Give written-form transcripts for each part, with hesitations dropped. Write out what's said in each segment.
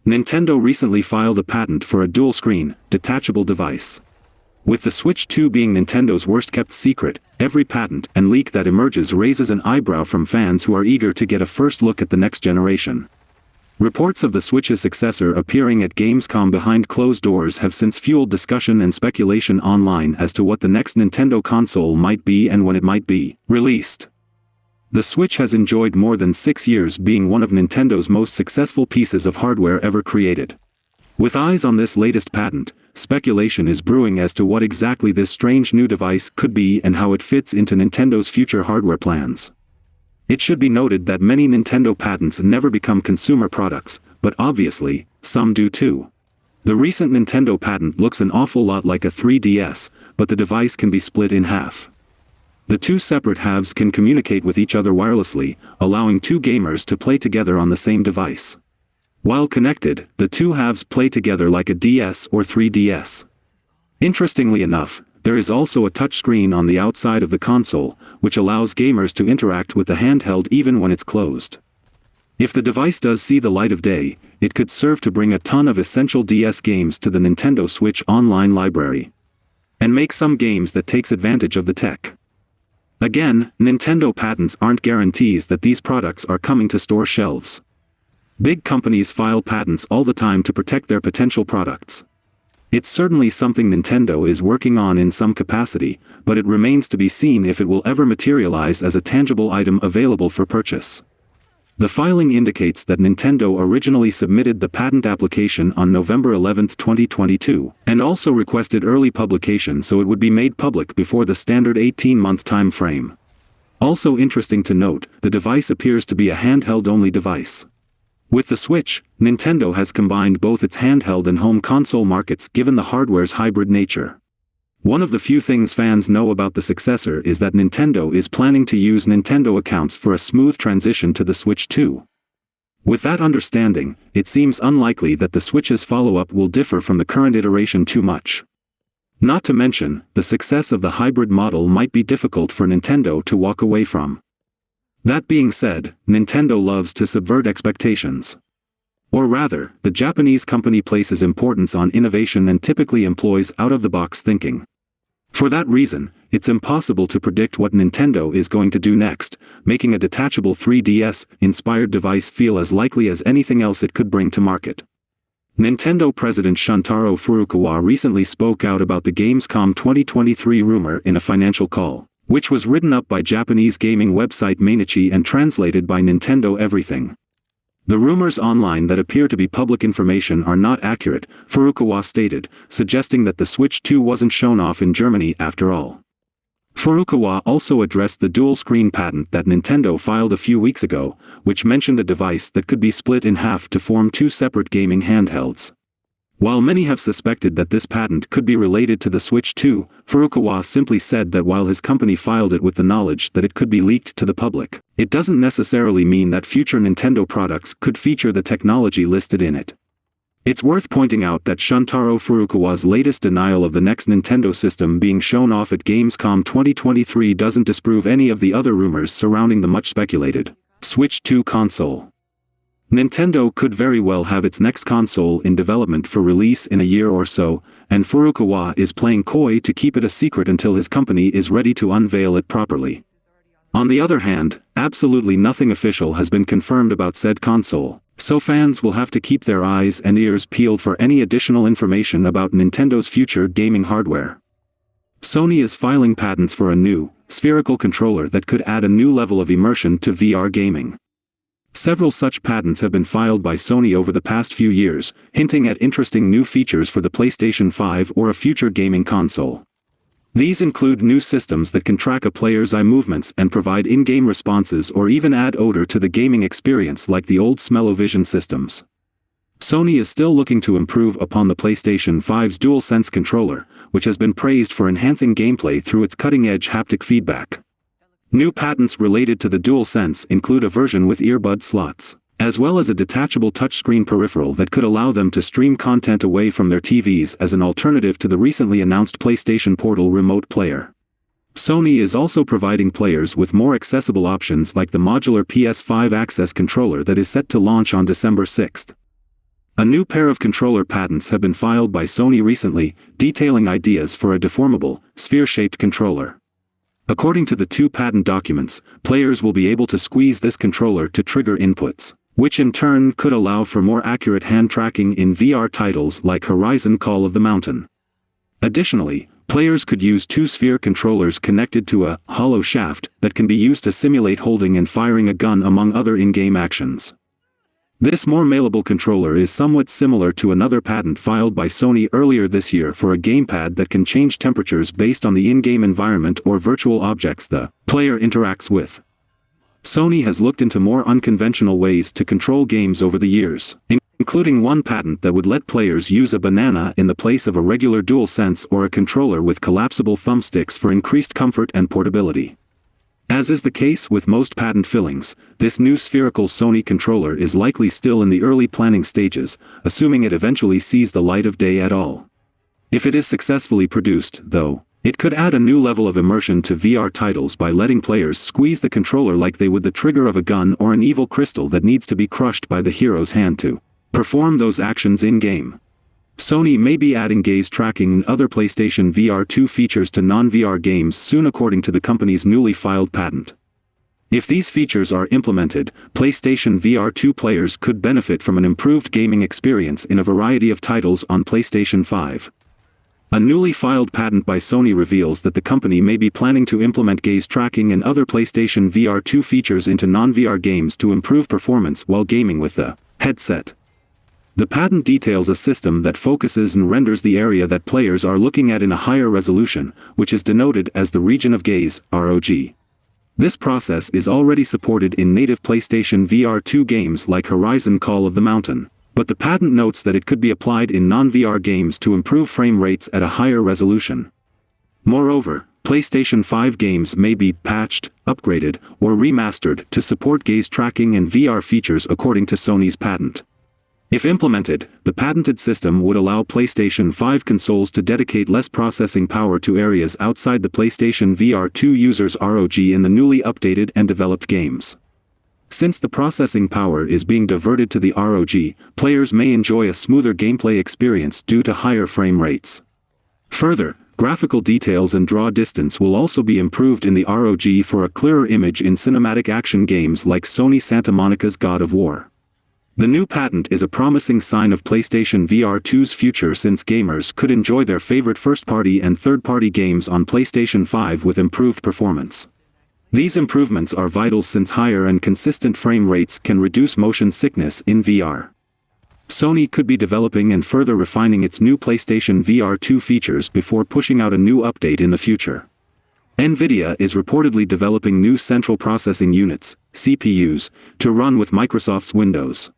Nintendo recently filed a patent for a dual-screen, detachable device. With the Switch 2 being Nintendo's worst-kept secret, every patent and leak that emerges raises an eyebrow from fans who are eager to get a first look at the next generation. Reports of the Switch's successor appearing at Gamescom behind closed doors have since fueled discussion and speculation online as to what the next Nintendo console might be and when it might be released. The Switch has enjoyed more than 6 years being one of Nintendo's most successful pieces of hardware ever created. With eyes on this latest patent, speculation is brewing as to what exactly this strange new device could be and how it fits into Nintendo's future hardware plans. It should be noted that many Nintendo patents never become consumer products, but obviously, some do too. The recent Nintendo patent looks an awful lot like a 3DS, but the device can be split in half. The two separate halves can communicate with each other wirelessly, allowing two gamers to play together on the same device. While connected, the two halves play together like a DS or 3DS. Interestingly enough, there is also a touchscreen on the outside of the console, which allows gamers to interact with the handheld even when it's closed. If the device does see the light of day, it could serve to bring a ton of essential DS games to the Nintendo Switch online library. And make some games that takes advantage of the tech. Again, Nintendo patents aren't guarantees that these products are coming to store shelves. Big companies file patents all the time to protect their potential products. It's certainly something Nintendo is working on in some capacity, but it remains to be seen if it will ever materialize as a tangible item available for purchase. The filing indicates that Nintendo originally submitted the patent application on November 11, 2022, and also requested early publication so it would be made public before the standard 18-month time frame. Also interesting to note, the device appears to be a handheld-only device. With the Switch, Nintendo has combined both its handheld and home console markets given the hardware's hybrid nature. One of the few things fans know about the successor is that Nintendo is planning to use Nintendo accounts for a smooth transition to the Switch 2. With that understanding, it seems unlikely that the Switch's follow-up will differ from the current iteration too much. Not to mention, the success of the hybrid model might be difficult for Nintendo to walk away from. That being said, Nintendo loves to subvert expectations. Or rather, the Japanese company places importance on innovation and typically employs out-of-the-box thinking. For that reason, it's impossible to predict what Nintendo is going to do next, making a detachable 3DS-inspired device feel as likely as anything else it could bring to market. Nintendo President Shuntaro Furukawa recently spoke out about the Gamescom 2023 rumor in a financial call, which was written up by Japanese gaming website Mainichi and translated by Nintendo Everything. The rumors online that appear to be public information are not accurate, Furukawa stated, suggesting that the Switch 2 wasn't shown off in Germany after all. Furukawa also addressed the dual-screen patent that Nintendo filed a few weeks ago, which mentioned a device that could be split in half to form two separate gaming handhelds. While many have suspected that this patent could be related to the Switch 2, Furukawa simply said that while his company filed it with the knowledge that it could be leaked to the public, it doesn't necessarily mean that future Nintendo products could feature the technology listed in it. It's worth pointing out that Shuntaro Furukawa's latest denial of the next Nintendo system being shown off at Gamescom 2023 doesn't disprove any of the other rumors surrounding the much speculated Switch 2 console. Nintendo could very well have its next console in development for release in a year or so, and Furukawa is playing coy to keep it a secret until his company is ready to unveil it properly. On the other hand, absolutely nothing official has been confirmed about said console, so fans will have to keep their eyes and ears peeled for any additional information about Nintendo's future gaming hardware. Sony is filing patents for a new, spherical controller that could add a new level of immersion to VR gaming. Several such patents have been filed by Sony over the past few years, hinting at interesting new features for the PlayStation 5 or a future gaming console. These include new systems that can track a player's eye movements and provide in-game responses or even add odor to the gaming experience like the old smell-o-vision systems. Sony is still looking to improve upon the PlayStation 5's DualSense controller, which has been praised for enhancing gameplay through its cutting-edge haptic feedback. New patents related to the DualSense include a version with earbud slots, as well as a detachable touchscreen peripheral that could allow them to stream content away from their TVs as an alternative to the recently announced PlayStation Portal remote player. Sony is also providing players with more accessible options like the modular PS5 access controller that is set to launch on December 6. A new pair of controller patents have been filed by Sony recently, detailing ideas for a deformable, sphere-shaped controller. According to the two patent documents, players will be able to squeeze this controller to trigger inputs, which in turn could allow for more accurate hand tracking in VR titles like Horizon Call of the Mountain. Additionally, players could use two sphere controllers connected to a hollow shaft that can be used to simulate holding and firing a gun among other in-game actions. This more malleable controller is somewhat similar to another patent filed by Sony earlier this year for a gamepad that can change temperatures based on the in-game environment or virtual objects the player interacts with. Sony has looked into more unconventional ways to control games over the years, including one patent that would let players use a banana in the place of a regular DualSense or a controller with collapsible thumbsticks for increased comfort and portability. As is the case with most patent fillings, this new spherical Sony controller is likely still in the early planning stages, assuming it eventually sees the light of day at all. If it is successfully produced, though, it could add a new level of immersion to VR titles by letting players squeeze the controller like they would the trigger of a gun or an evil crystal that needs to be crushed by the hero's hand to perform those actions in-game. Sony may be adding gaze tracking and other PlayStation VR 2 features to non-VR games soon according to the company's newly filed patent. If these features are implemented, PlayStation VR 2 players could benefit from an improved gaming experience in a variety of titles on PlayStation 5. A newly filed patent by Sony reveals that the company may be planning to implement gaze tracking and other PlayStation VR 2 features into non-VR games to improve performance while gaming with the headset. The patent details a system that focuses and renders the area that players are looking at in a higher resolution, which is denoted as the region of gaze, ROG. This process is already supported in native PlayStation VR 2 games like Horizon Call of the Mountain, but the patent notes that it could be applied in non-VR games to improve frame rates at a higher resolution. Moreover, PlayStation 5 games may be patched, upgraded, or remastered to support gaze tracking and VR features according to Sony's patent. If implemented, the patented system would allow PlayStation 5 consoles to dedicate less processing power to areas outside the PlayStation VR 2 users' ROG in the newly updated and developed games. Since the processing power is being diverted to the ROG, players may enjoy a smoother gameplay experience due to higher frame rates. Further, graphical details and draw distance will also be improved in the ROG for a clearer image in cinematic action games like Sony Santa Monica's God of War. The new patent is a promising sign of PlayStation VR 2's future since gamers could enjoy their favorite first-party and third-party games on PlayStation 5 with improved performance. These improvements are vital since higher and consistent frame rates can reduce motion sickness in VR. Sony could be developing and further refining its new PlayStation VR 2 features before pushing out a new update in the future. Nvidia is reportedly developing new central processing units, CPUs, to run with Microsoft's Windows.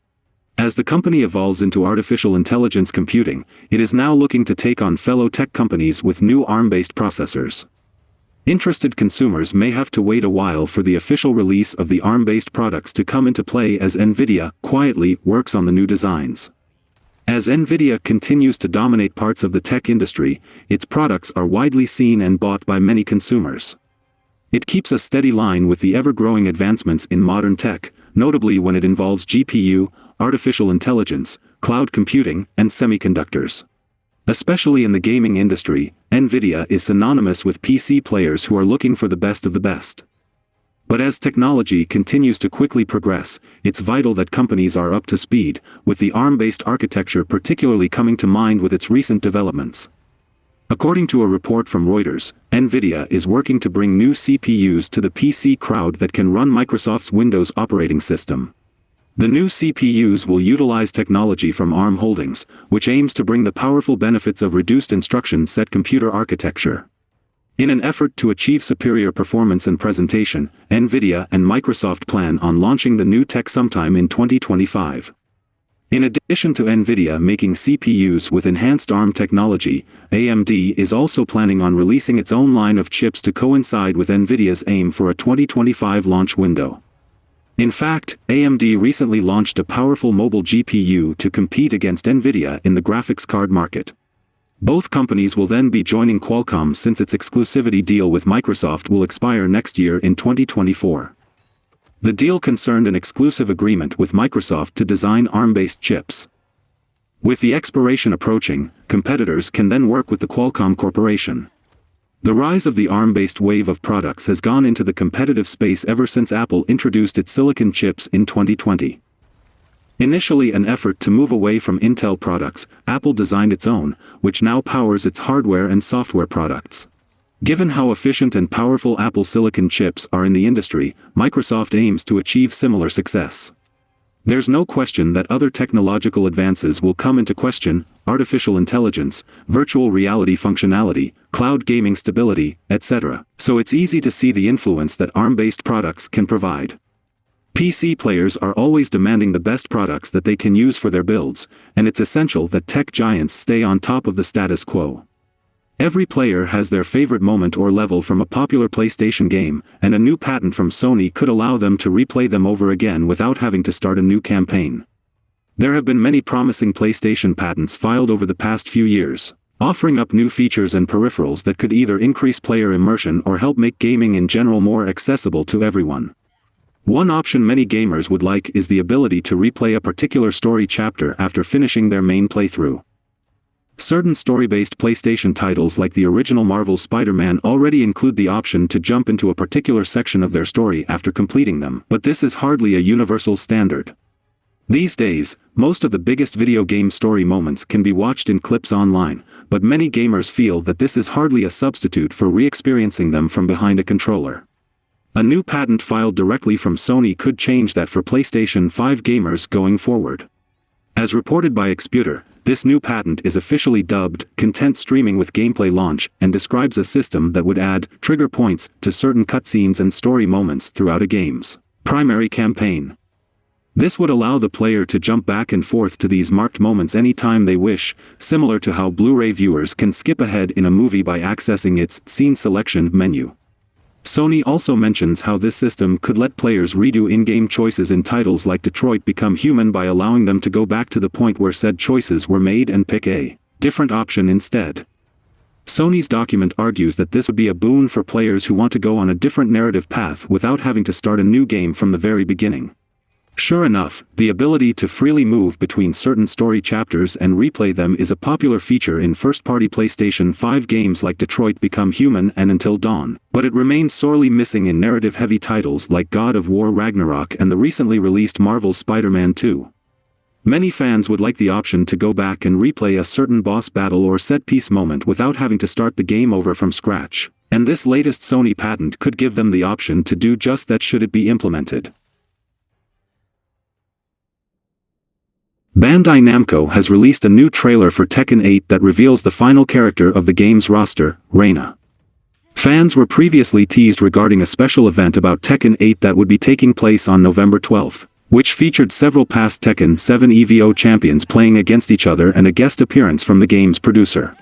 As the company evolves into artificial intelligence computing, it is now looking to take on fellow tech companies with new ARM-based processors. Interested consumers may have to wait a while for the official release of the ARM-based products to come into play as Nvidia quietly works on the new designs. As Nvidia continues to dominate parts of the tech industry, its products are widely seen and bought by many consumers. It keeps a steady line with the ever-growing advancements in modern tech, notably when it involves GPU, artificial intelligence, cloud computing, and semiconductors. Especially in the gaming industry, Nvidia is synonymous with PC players who are looking for the best of the best. But as technology continues to quickly progress, it's vital that companies are up to speed, with the ARM-based architecture particularly coming to mind with its recent developments. According to a report from Reuters, Nvidia is working to bring new CPUs to the PC crowd that can run Microsoft's Windows operating system. The new CPUs will utilize technology from ARM Holdings, which aims to bring the powerful benefits of reduced instruction set computer architecture. In an effort to achieve superior performance and presentation, Nvidia and Microsoft plan on launching the new tech sometime in 2025. In addition to Nvidia making CPUs with enhanced ARM technology, AMD is also planning on releasing its own line of chips to coincide with Nvidia's aim for a 2025 launch window. In fact, AMD recently launched a powerful mobile GPU to compete against Nvidia in the graphics card market. Both companies will then be joining Qualcomm since its exclusivity deal with Microsoft will expire next year in 2024. The deal concerned an exclusive agreement with Microsoft to design ARM-based chips. With the expiration approaching, competitors can then work with the Qualcomm Corporation. The rise of the ARM-based wave of products has gone into the competitive space ever since Apple introduced its silicon chips in 2020. Initially an effort to move away from Intel products, Apple designed its own, which now powers its hardware and software products. Given how efficient and powerful Apple silicon chips are in the industry, Microsoft aims to achieve similar success. There's no question that other technological advances will come into question: artificial intelligence, virtual reality functionality, cloud gaming stability, etc. So it's easy to see the influence that ARM-based products can provide. PC players are always demanding the best products that they can use for their builds, and it's essential that tech giants stay on top of the status quo. Every player has their favorite moment or level from a popular PlayStation game, and a new patent from Sony could allow them to replay them over again without having to start a new campaign. There have been many promising PlayStation patents filed over the past few years, offering up new features and peripherals that could either increase player immersion or help make gaming in general more accessible to everyone. One option many gamers would like is the ability to replay a particular story chapter after finishing their main playthrough. Certain story-based PlayStation titles like the original Marvel Spider-Man already include the option to jump into a particular section of their story after completing them, but this is hardly a universal standard. These days, most of the biggest video game story moments can be watched in clips online, but many gamers feel that this is hardly a substitute for re-experiencing them from behind a controller. A new patent filed directly from Sony could change that for PlayStation 5 gamers going forward. As reported by Exputer, this new patent is officially dubbed Content Streaming with Gameplay Launch and describes a system that would add trigger points to certain cutscenes and story moments throughout a game's primary campaign. This would allow the player to jump back and forth to these marked moments anytime they wish, similar to how Blu-ray viewers can skip ahead in a movie by accessing its Scene Selection menu. Sony also mentions how this system could let players redo in-game choices in titles like Detroit Become Human by allowing them to go back to the point where said choices were made and pick a different option instead. Sony's document argues that this would be a boon for players who want to go on a different narrative path without having to start a new game from the very beginning. Sure enough, the ability to freely move between certain story chapters and replay them is a popular feature in first-party PlayStation 5 games like Detroit Become Human and Until Dawn, but it remains sorely missing in narrative-heavy titles like God of War Ragnarok and the recently released Marvel Spider-Man 2. Many fans would like the option to go back and replay a certain boss battle or set-piece moment without having to start the game over from scratch, and this latest Sony patent could give them the option to do just that should it be implemented. Bandai Namco has released a new trailer for Tekken 8 that reveals the final character of the game's roster, Reina. Fans were previously teased regarding a special event about Tekken 8 that would be taking place on November 12th, which featured several past Tekken 7 EVO champions playing against each other and a guest appearance from the game's producer.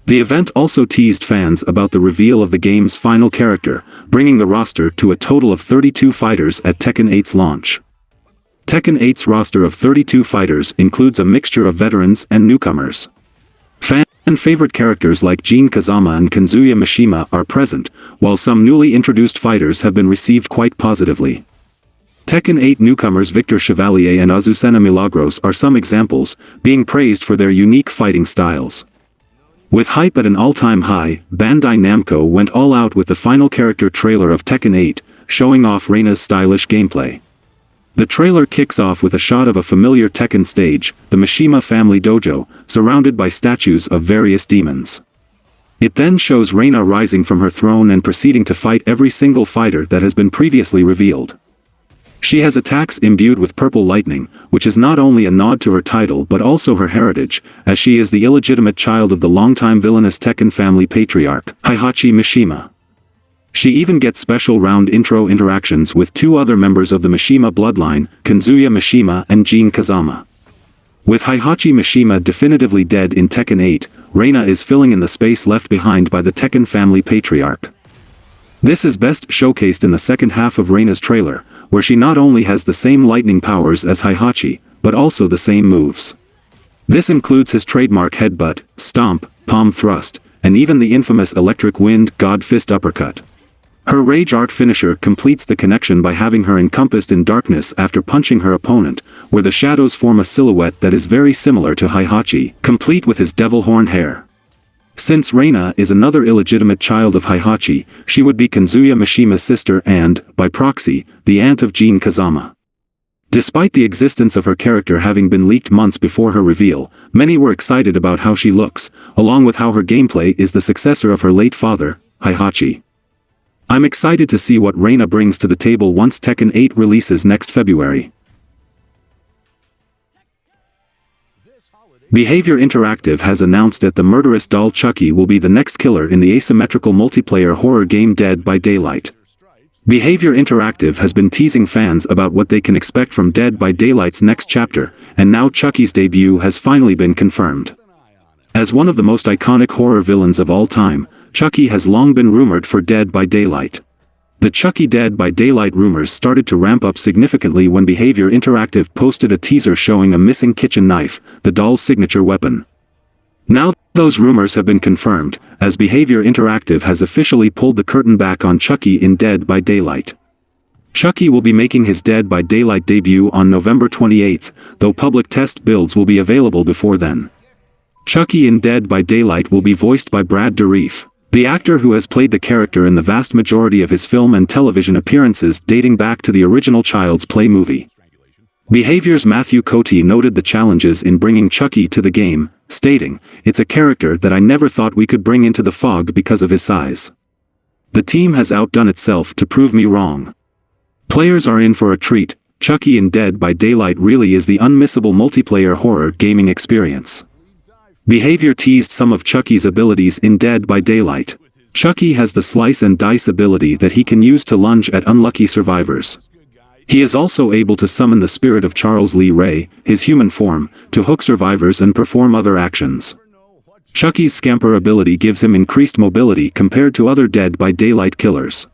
The event also teased fans about the reveal of the game's final character, bringing the roster to a total of 32 fighters at Tekken 8's launch. Tekken 8's roster of 32 fighters includes a mixture of veterans and newcomers. Fan favorite characters like Jin Kazama and Kazuya Mishima are present, while some newly introduced fighters have been received quite positively. Tekken 8 newcomers Victor Chevalier and Azucena Milagros are some examples, being praised for their unique fighting styles. With hype at an all-time high, Bandai Namco went all out with the final character trailer of Tekken 8, showing off Reina's stylish gameplay. The trailer kicks off with a shot of a familiar Tekken stage, the Mishima family dojo, surrounded by statues of various demons. It then shows Reina rising from her throne and proceeding to fight every single fighter that has been previously revealed. She has attacks imbued with purple lightning, which is not only a nod to her title but also her heritage, as she is the illegitimate child of the longtime villainous Tekken family patriarch, Heihachi Mishima. She even gets special round intro interactions with two other members of the Mishima bloodline, Kazuya Mishima and Jin Kazama. With Heihachi Mishima definitively dead in Tekken 8, Reina is filling in the space left behind by the Tekken family patriarch. This is best showcased in the second half of Reina's trailer, where she not only has the same lightning powers as Heihachi, but also the same moves. This includes his trademark headbutt, stomp, palm thrust, and even the infamous electric wind God fist uppercut. Her rage art finisher completes the connection by having her encompassed in darkness after punching her opponent, where the shadows form a silhouette that is very similar to Heihachi, complete with his devil horn hair. Since Reina is another illegitimate child of Heihachi, she would be Kanzuya Mishima's sister and, by proxy, the aunt of Jin Kazama. Despite the existence of her character having been leaked months before her reveal, many were excited about how she looks, along with how her gameplay is the successor of her late father, Heihachi. I'm excited to see what Reina brings to the table once Tekken 8 releases next February. Behavior Interactive has announced that the murderous doll Chucky will be the next killer in the asymmetrical multiplayer horror game Dead by Daylight. Behavior Interactive has been teasing fans about what they can expect from Dead by Daylight's next chapter, and now Chucky's debut has finally been confirmed. As one of the most iconic horror villains of all time, Chucky has long been rumored for Dead by Daylight. The Chucky Dead by Daylight rumors started to ramp up significantly when Behavior Interactive posted a teaser showing a missing kitchen knife, the doll's signature weapon. Now those rumors have been confirmed, as Behavior Interactive has officially pulled the curtain back on Chucky in Dead by Daylight. Chucky will be making his Dead by Daylight debut on November 28, though public test builds will be available before then. Chucky in Dead by Daylight will be voiced by Brad Dourif, the actor who has played the character in the vast majority of his film and television appearances dating back to the original Child's Play movie. Behavior's Matthew Cote noted the challenges in bringing Chucky to the game, stating, "It's a character that I never thought we could bring into the fog because of his size. The team has outdone itself to prove me wrong. Players are in for a treat. Chucky in Dead by Daylight really is the unmissable multiplayer horror gaming experience." Behavior teased some of Chucky's abilities in Dead by Daylight. Chucky has the slice and dice ability that he can use to lunge at unlucky survivors. He is also able to summon the spirit of Charles Lee Ray, his human form, to hook survivors and perform other actions. Chucky's scamper ability gives him increased mobility compared to other Dead by Daylight killers.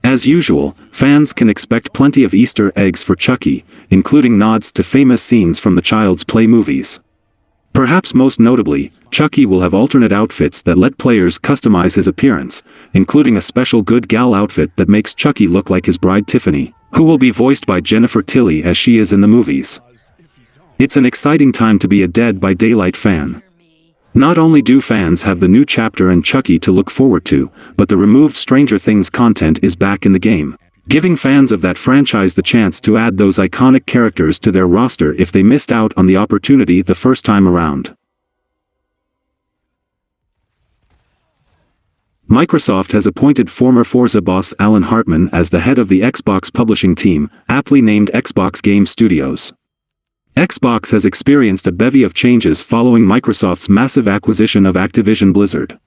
As usual, fans can expect plenty of Easter eggs for Chucky, including nods to famous scenes from the Child's Play movies. Perhaps most notably, Chucky will have alternate outfits that let players customize his appearance, including a special good gal outfit that makes Chucky look like his bride Tiffany, who will be voiced by Jennifer Tilly as she is in the movies. It's an exciting time to be a Dead by Daylight fan. Not only do fans have the new chapter and Chucky to look forward to, but the removed Stranger Things content is back in the game, giving fans of that franchise the chance to add those iconic characters to their roster if they missed out on the opportunity the first time around. Microsoft has appointed former Forza boss Alan Hartman as the head of the Xbox publishing team, aptly named Xbox Game Studios. Xbox has experienced a bevy of changes following Microsoft's massive acquisition of Activision Blizzard.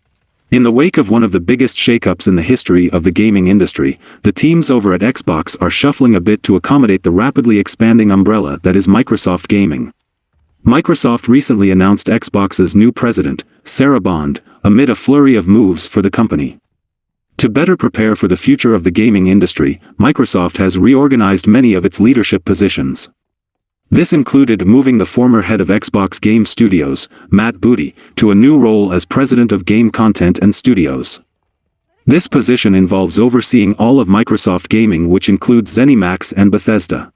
In the wake of one of the biggest shakeups in the history of the gaming industry, the teams over at Xbox are shuffling a bit to accommodate the rapidly expanding umbrella that is Microsoft Gaming. Microsoft recently announced Xbox's new president, Sarah Bond, amid a flurry of moves for the company. To better prepare for the future of the gaming industry, Microsoft has reorganized many of its leadership positions. This included moving the former head of Xbox Game Studios, Matt Booty, to a new role as president of Game Content and Studios. This position involves overseeing all of Microsoft Gaming, which includes ZeniMax and Bethesda.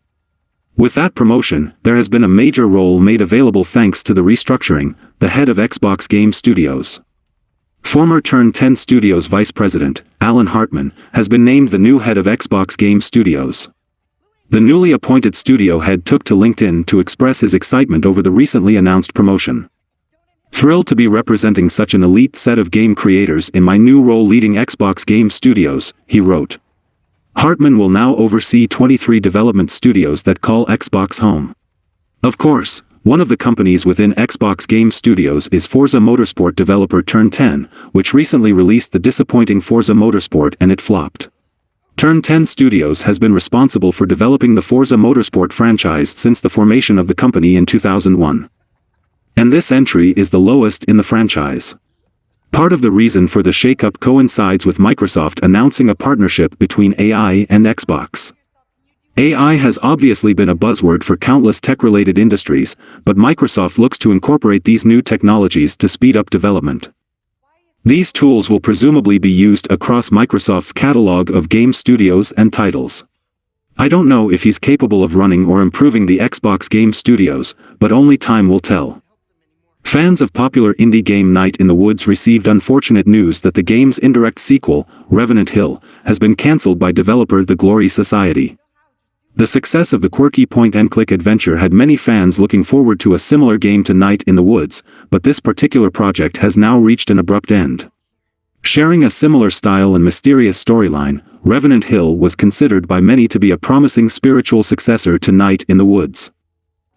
With that promotion, there has been a major role made available thanks to the restructuring, the head of Xbox Game Studios. Former Turn 10 Studios vice president, Alan Hartman, has been named the new head of Xbox Game Studios. The newly appointed studio head took to LinkedIn to express his excitement over the recently announced promotion. "Thrilled to be representing such an elite set of game creators in my new role leading Xbox Game Studios," he wrote. Hartman will now oversee 23 development studios that call Xbox home. Of course, one of the companies within Xbox Game Studios is Forza Motorsport developer Turn 10, which recently released the disappointing Forza Motorsport and it flopped. Turn 10 Studios has been responsible for developing the Forza Motorsport franchise since the formation of the company in 2001. And this entry is the lowest in the franchise. Part of the reason for the shakeup coincides with Microsoft announcing a partnership between AI and Xbox. AI has obviously been a buzzword for countless tech-related industries, but Microsoft looks to incorporate these new technologies to speed up development. These tools will presumably be used across Microsoft's catalog of game studios and titles. I don't know if he's capable of running or improving the Xbox Game Studios, but only time will tell. Fans of popular indie game Night in the Woods received unfortunate news that the game's indirect sequel, Revenant Hill, has been cancelled by developer The Glory Society. The success of the quirky point-and-click adventure had many fans looking forward to a similar game to Night in the Woods, but this particular project has now reached an abrupt end. Sharing a similar style and mysterious storyline, Revenant Hill was considered by many to be a promising spiritual successor to Night in the Woods.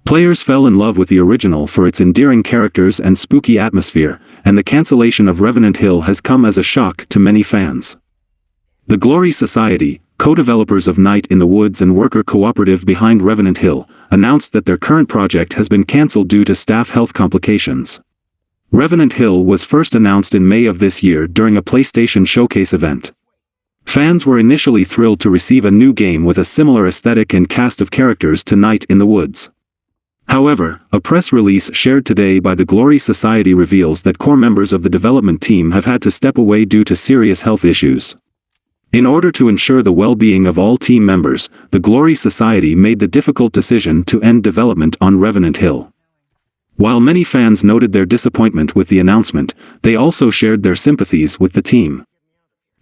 Players fell in love with the original for its endearing characters and spooky atmosphere, and the cancellation of Revenant Hill has come as a shock to many fans. The Glory Society, co-developers of Night in the Woods and worker cooperative behind Revenant Hill, announced that their current project has been cancelled due to staff health complications. Revenant Hill was first announced in May of this year during a PlayStation Showcase event. Fans were initially thrilled to receive a new game with a similar aesthetic and cast of characters to Night in the Woods. However, a press release shared today by the Glory Society reveals that core members of the development team have had to step away due to serious health issues. In order to ensure the well-being of all team members, the Glory Society made the difficult decision to end development on Revenant Hill. While many fans noted their disappointment with the announcement, they also shared their sympathies with the team.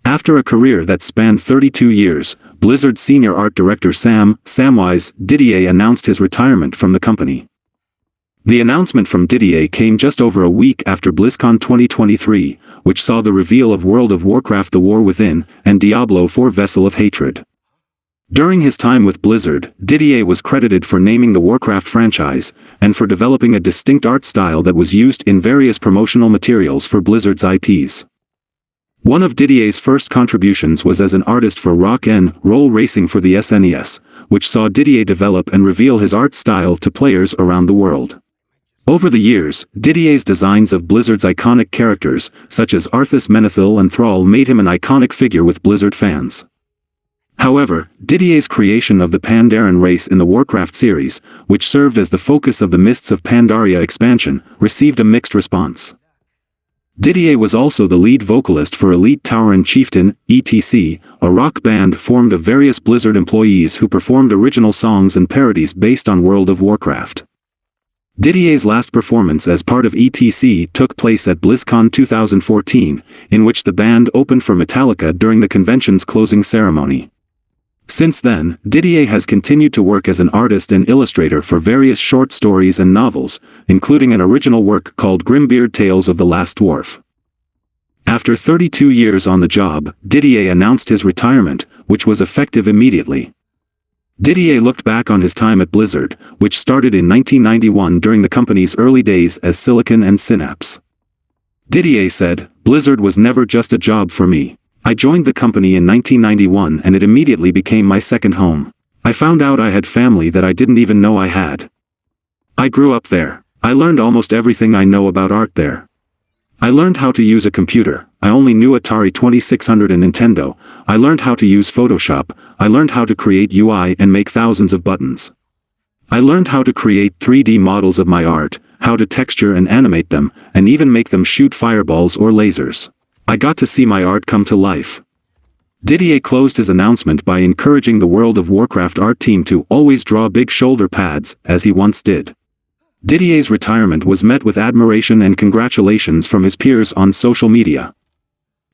After a career that spanned 32 years, Blizzard senior art director Samwise Didier announced his retirement from the company. The announcement from Didier came just over a week after BlizzCon 2023, which saw the reveal of World of Warcraft: The War Within and Diablo IV: Vessel of Hatred. During his time with Blizzard, Didier was credited for naming the Warcraft franchise, and for developing a distinct art style that was used in various promotional materials for Blizzard's IPs. One of Didier's first contributions was as an artist for Rock 'n' Roll Racing for the SNES, which saw Didier develop and reveal his art style to players around the world. Over the years, Didier's designs of Blizzard's iconic characters, such as Arthas Menethil and Thrall, made him an iconic figure with Blizzard fans. However, Didier's creation of the Pandaren race in the Warcraft series, which served as the focus of the Mists of Pandaria expansion, received a mixed response. Didier was also the lead vocalist for Elite Tauren Chieftain, etc., a rock band formed of various Blizzard employees who performed original songs and parodies based on World of Warcraft. Didier's last performance as part of ETC took place at BlizzCon 2014, in which the band opened for Metallica during the convention's closing ceremony. Since then, Didier has continued to work as an artist and illustrator for various short stories and novels, including an original work called Grimbeard Tales of the Last Dwarf. After 32 years on the job, Didier announced his retirement, which was effective immediately. Didier looked back on his time at Blizzard, which started in 1991 during the company's early days as Silicon and Synapse. Didier said, "Blizzard was never just a job for me. I joined the company in 1991 and it immediately became my second home. I found out I had family that I didn't even know I had. I grew up there. I learned almost everything I know about art there. I learned how to use a computer. I only knew Atari 2600 and Nintendo. I learned how to use Photoshop. I learned how to create UI and make thousands of buttons. I learned how to create 3D models of my art, how to texture and animate them, and even make them shoot fireballs or lasers. I got to see my art come to life." Didier closed his announcement by encouraging the World of Warcraft art team to always draw big shoulder pads, as he once did. Didier's retirement was met with admiration and congratulations from his peers on social media.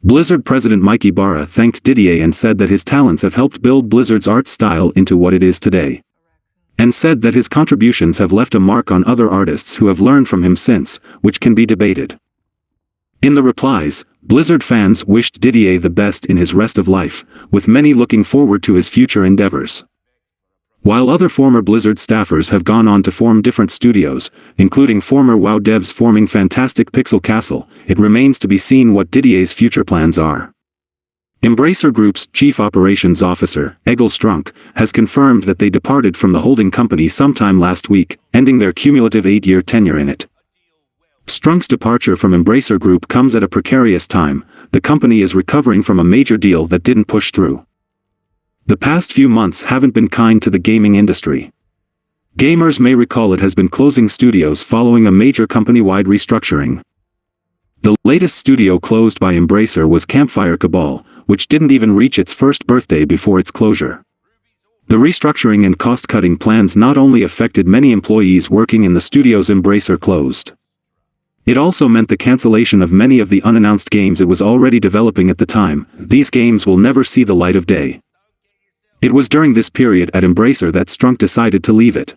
Blizzard president Mike Ibarra thanked Didier and said that his talents have helped build Blizzard's art style into what it is today. And said that his contributions have left a mark on other artists who have learned from him since, which can be debated. In the replies, Blizzard fans wished Didier the best in his rest of life, with many looking forward to his future endeavors. While other former Blizzard staffers have gone on to form different studios, including former WoW devs forming Fantastic Pixel Castle, it remains to be seen what Didier's future plans are. Embracer Group's Chief Operations Officer, Egil Strunk, has confirmed that they departed from the holding company sometime last week, ending their cumulative 8-year tenure in it. Strunk's departure from Embracer Group comes at a precarious time. The company is recovering from a major deal that didn't push through. The past few months haven't been kind to the gaming industry. Gamers may recall it has been closing studios following a major company-wide restructuring. The latest studio closed by Embracer was Campfire Cabal, which didn't even reach its first birthday before its closure. The restructuring and cost-cutting plans not only affected many employees working in the studios Embracer closed. It also meant the cancellation of many of the unannounced games it was already developing at the time. These games will never see the light of day. It was during this period at Embracer that Strunk decided to leave it.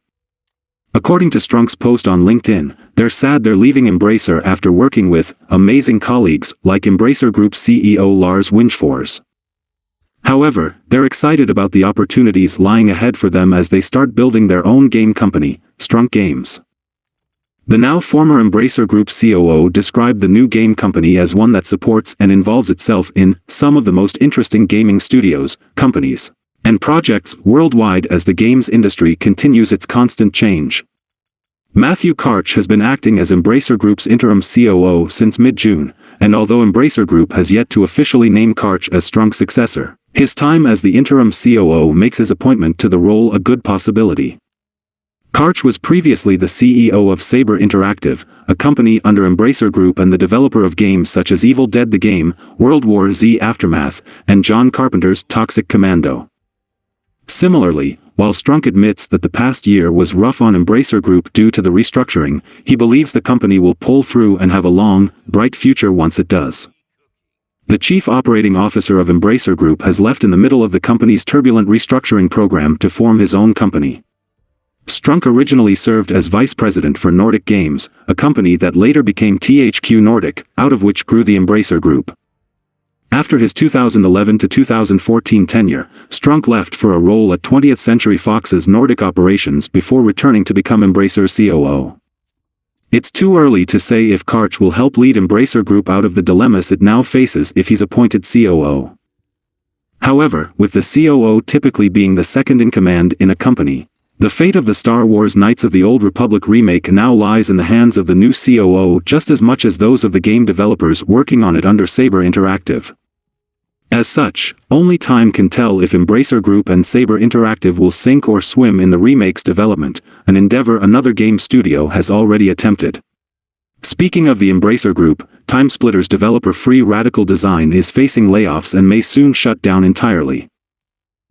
According to Strunk's post on LinkedIn, they're sad they're leaving Embracer after working with amazing colleagues like Embracer Group CEO Lars Wingefors. However, they're excited about the opportunities lying ahead for them as they start building their own game company, Strunk Games. The now former Embracer Group COO described the new game company as one that supports and involves itself in some of the most interesting gaming studios, companies, and projects worldwide as the games industry continues its constant change. Matthew Karch has been acting as Embracer Group's interim COO since mid-June, and although Embracer Group has yet to officially name Karch as Strunk's successor, his time as the interim COO makes his appointment to the role a good possibility. Karch was previously the CEO of Saber Interactive, a company under Embracer Group and the developer of games such as Evil Dead the Game, World War Z Aftermath, and John Carpenter's Toxic Commando. Similarly, while Strunk admits that the past year was rough on Embracer Group due to the restructuring, he believes the company will pull through and have a long, bright future once it does. The chief operating officer of Embracer Group has left in the middle of the company's turbulent restructuring program to form his own company. Strunk originally served as vice president for Nordic Games, a company that later became THQ Nordic, out of which grew the Embracer Group. After his 2011 to 2014 tenure, Strunk left for a role at 20th Century Fox's Nordic operations before returning to become Embracer COO. It's too early to say if Karch will help lead Embracer Group out of the dilemmas it now faces if he's appointed COO. However, with the COO typically being the second in command in a company, the fate of the Star Wars Knights of the Old Republic remake now lies in the hands of the new COO just as much as those of the game developers working on it under Saber Interactive. As such, only time can tell if Embracer Group and Saber Interactive will sink or swim in the remake's development, an endeavor another game studio has already attempted. Speaking of the Embracer Group, TimeSplitter's developer Free Radical Design is facing layoffs and may soon shut down entirely.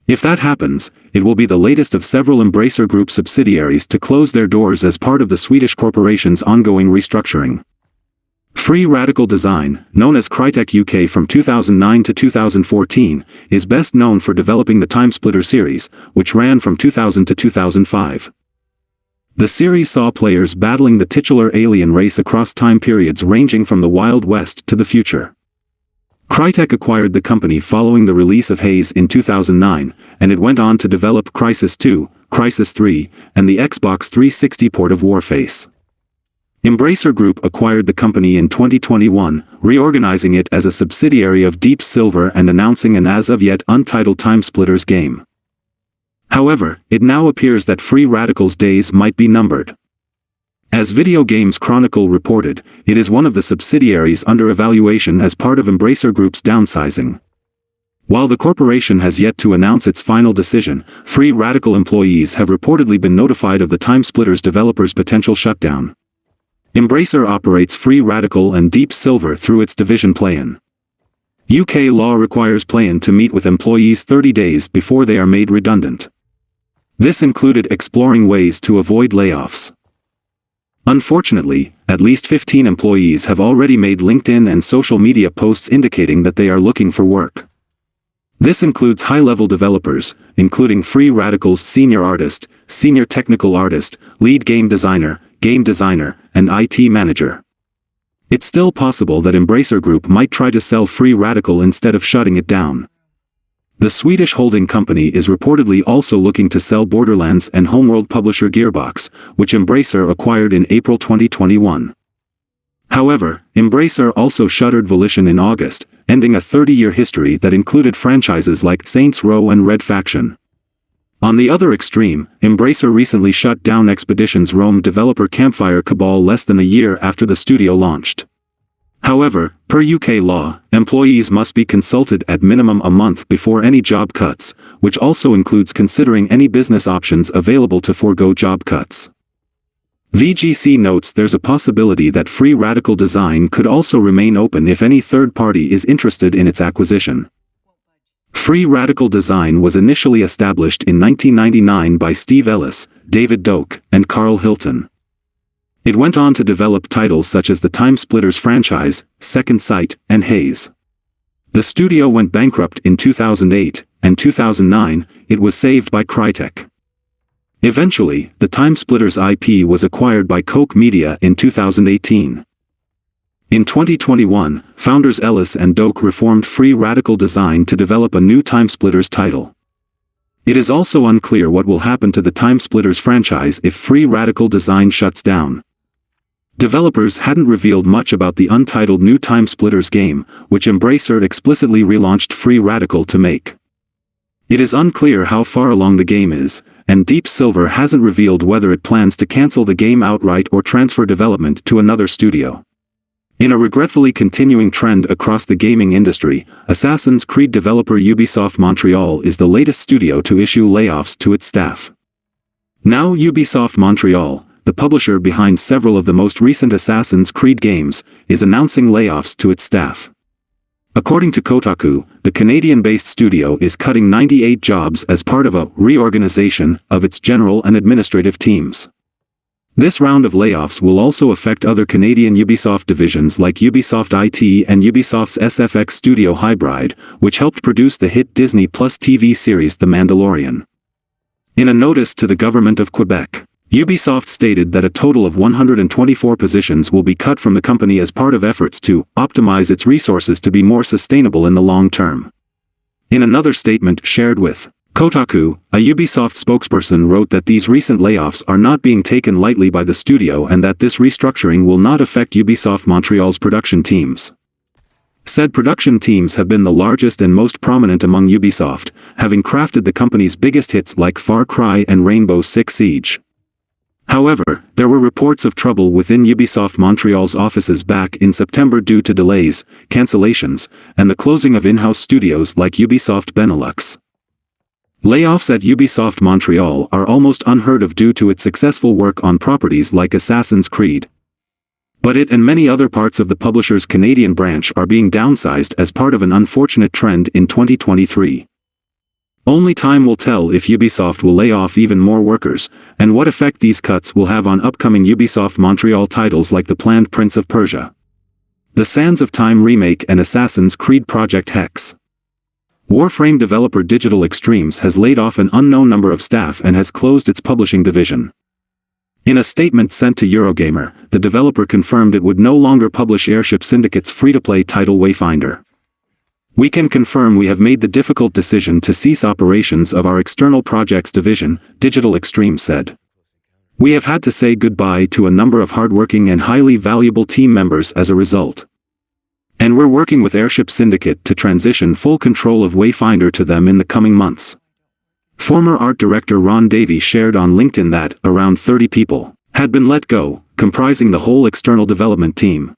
If that happens, it will be the latest of several Embracer Group subsidiaries to close their doors as part of the Swedish corporation's ongoing restructuring. Free Radical Design, known as Crytek UK from 2009 to 2014, is best known for developing the TimeSplitter series, which ran from 2000 to 2005. The series saw players battling the titular alien race across time periods ranging from the Wild West to the future. Crytek acquired the company following the release of Haze in 2009, and it went on to develop Crysis 2, Crysis 3, and the Xbox 360 port of Warface. Embracer Group acquired the company in 2021, reorganizing it as a subsidiary of Deep Silver and announcing an as-of-yet untitled TimeSplitters game. However, it now appears that Free Radical's days might be numbered. As Video Games Chronicle reported, it is one of the subsidiaries under evaluation as part of Embracer Group's downsizing. While the corporation has yet to announce its final decision, Free Radical employees have reportedly been notified of the TimeSplitters developers' potential shutdown. Embracer operates Free Radical and Deep Silver through its division Play-In. UK law requires Play-In to meet with employees 30 days before they are made redundant. This included exploring ways to avoid layoffs. Unfortunately, at least 15 employees have already made LinkedIn and social media posts indicating that they are looking for work. This includes high-level developers, including Free Radical's senior artist, senior technical artist, lead game designer, and IT manager. It's still possible that Embracer Group might try to sell Free Radical instead of shutting it down. The Swedish holding company is reportedly also looking to sell Borderlands and homeworld publisher Gearbox, which Embracer acquired in April 2021. However, Embracer also shuttered Volition in August, ending a 30-year history that included franchises like Saints Row and Red Faction. On the other extreme, Embracer recently shut down Expeditions Rome developer Campfire Cabal less than a year after the studio launched. However, per UK law, employees must be consulted at minimum a month before any job cuts, which also includes considering any business options available to forego job cuts. VGC notes there's a possibility that Free Radical Design could also remain open if any third party is interested in its acquisition. Free Radical Design was initially established in 1999 by Steve Ellis, David Doak, and Carl Hilton. It went on to develop titles such as the Time Splitters franchise, Second Sight, and Haze. The studio went bankrupt in 2008, and 2009, it was saved by Crytek. Eventually, the Time Splitters IP was acquired by Koch Media in 2018. In 2021, founders Ellis and Doak reformed Free Radical Design to develop a new Time Splitters title. It is also unclear what will happen to the Time Splitters franchise if Free Radical Design shuts down. Developers hadn't revealed much about the untitled new Time Splitters game, which Embracer explicitly relaunched Free Radical to make. It is unclear how far along the game is, and Deep Silver hasn't revealed whether it plans to cancel the game outright or transfer development to another studio. In a regretfully continuing trend across the gaming industry, Assassin's Creed developer Ubisoft Montreal is the latest studio to issue layoffs to its staff. Now Ubisoft Montreal, the publisher behind several of the most recent Assassin's Creed games, is announcing layoffs to its staff. According to Kotaku, the Canadian-based studio is cutting 98 jobs as part of a reorganization of its general and administrative teams. This round of layoffs will also affect other Canadian Ubisoft divisions like Ubisoft IT and Ubisoft's SFX studio Hybrid, which helped produce the hit Disney Plus TV series The Mandalorian. In a notice to the government of Quebec, Ubisoft stated that a total of 124 positions will be cut from the company as part of efforts to optimize its resources to be more sustainable in the long term. In another statement shared with Kotaku, a Ubisoft spokesperson wrote that these recent layoffs are not being taken lightly by the studio and that this restructuring will not affect Ubisoft Montreal's production teams. Said production teams have been the largest and most prominent among Ubisoft, having crafted the company's biggest hits like Far Cry and Rainbow Six Siege. However, there were reports of trouble within Ubisoft Montreal's offices back in September due to delays, cancellations, and the closing of in-house studios like Ubisoft Benelux. Layoffs at Ubisoft Montreal are almost unheard of due to its successful work on properties like Assassin's Creed. But it and many other parts of the publisher's Canadian branch are being downsized as part of an unfortunate trend in 2023. Only time will tell if Ubisoft will lay off even more workers, and what effect these cuts will have on upcoming Ubisoft Montreal titles like the planned Prince of Persia, The Sands of Time remake and Assassin's Creed Project Hex. Warframe developer Digital Extremes has laid off an unknown number of staff and has closed its publishing division. In a statement sent to Eurogamer, the developer confirmed it would no longer publish Airship Syndicate's free-to-play title Wayfinder. We can confirm we have made the difficult decision to cease operations of our external projects division, Digital Extremes said. We have had to say goodbye to a number of hardworking and highly valuable team members as a result. And we're working with Airship Syndicate to transition full control of Wayfinder to them in the coming months. Former art director Ron Davey shared on LinkedIn that around 30 people had been let go, comprising the whole external development team.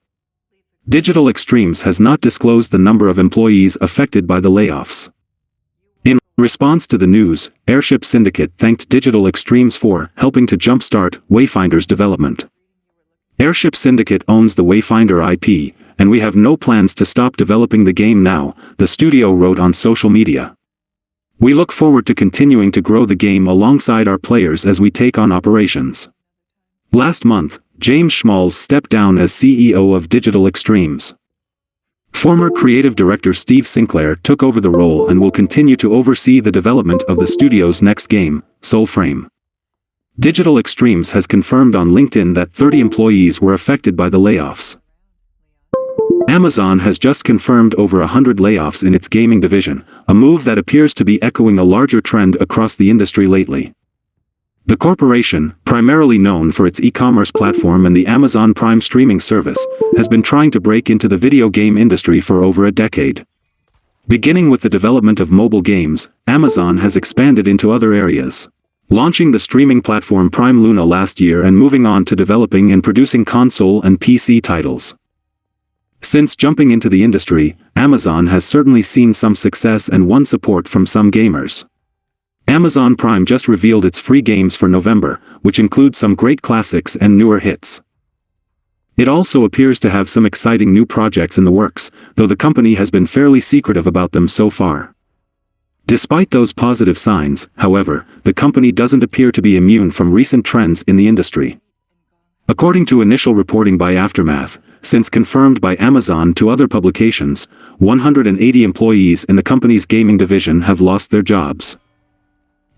Digital Extremes has not disclosed the number of employees affected by the layoffs. In response to the news, Airship Syndicate thanked Digital Extremes for helping to jumpstart Wayfinder's development. Airship Syndicate owns the Wayfinder IP, and we have no plans to stop developing the game now, the studio wrote on social media. We look forward to continuing to grow the game alongside our players as we take on operations. Last month, James Schmalz stepped down as CEO of Digital Extremes. Former creative director Steve Sinclair took over the role and will continue to oversee the development of the studio's next game, Soulframe. Digital Extremes has confirmed on LinkedIn that 30 employees were affected by the layoffs. Amazon has just confirmed over 100 layoffs in its gaming division, a move that appears to be echoing a larger trend across the industry lately. The corporation, primarily known for its e-commerce platform and the Amazon Prime streaming service, has been trying to break into the video game industry for over a decade. Beginning with the development of mobile games, Amazon has expanded into other areas, launching the streaming platform Prime Luna last year and moving on to developing and producing console and PC titles. Since jumping into the industry, Amazon has certainly seen some success and won support from some gamers. Amazon Prime just revealed its free games for November, which include some great classics and newer hits. It also appears to have some exciting new projects in the works, though the company has been fairly secretive about them so far. Despite those positive signs, however, the company doesn't appear to be immune from recent trends in the industry. According to initial reporting by Aftermath, since confirmed by Amazon to other publications, 180 employees in the company's gaming division have lost their jobs.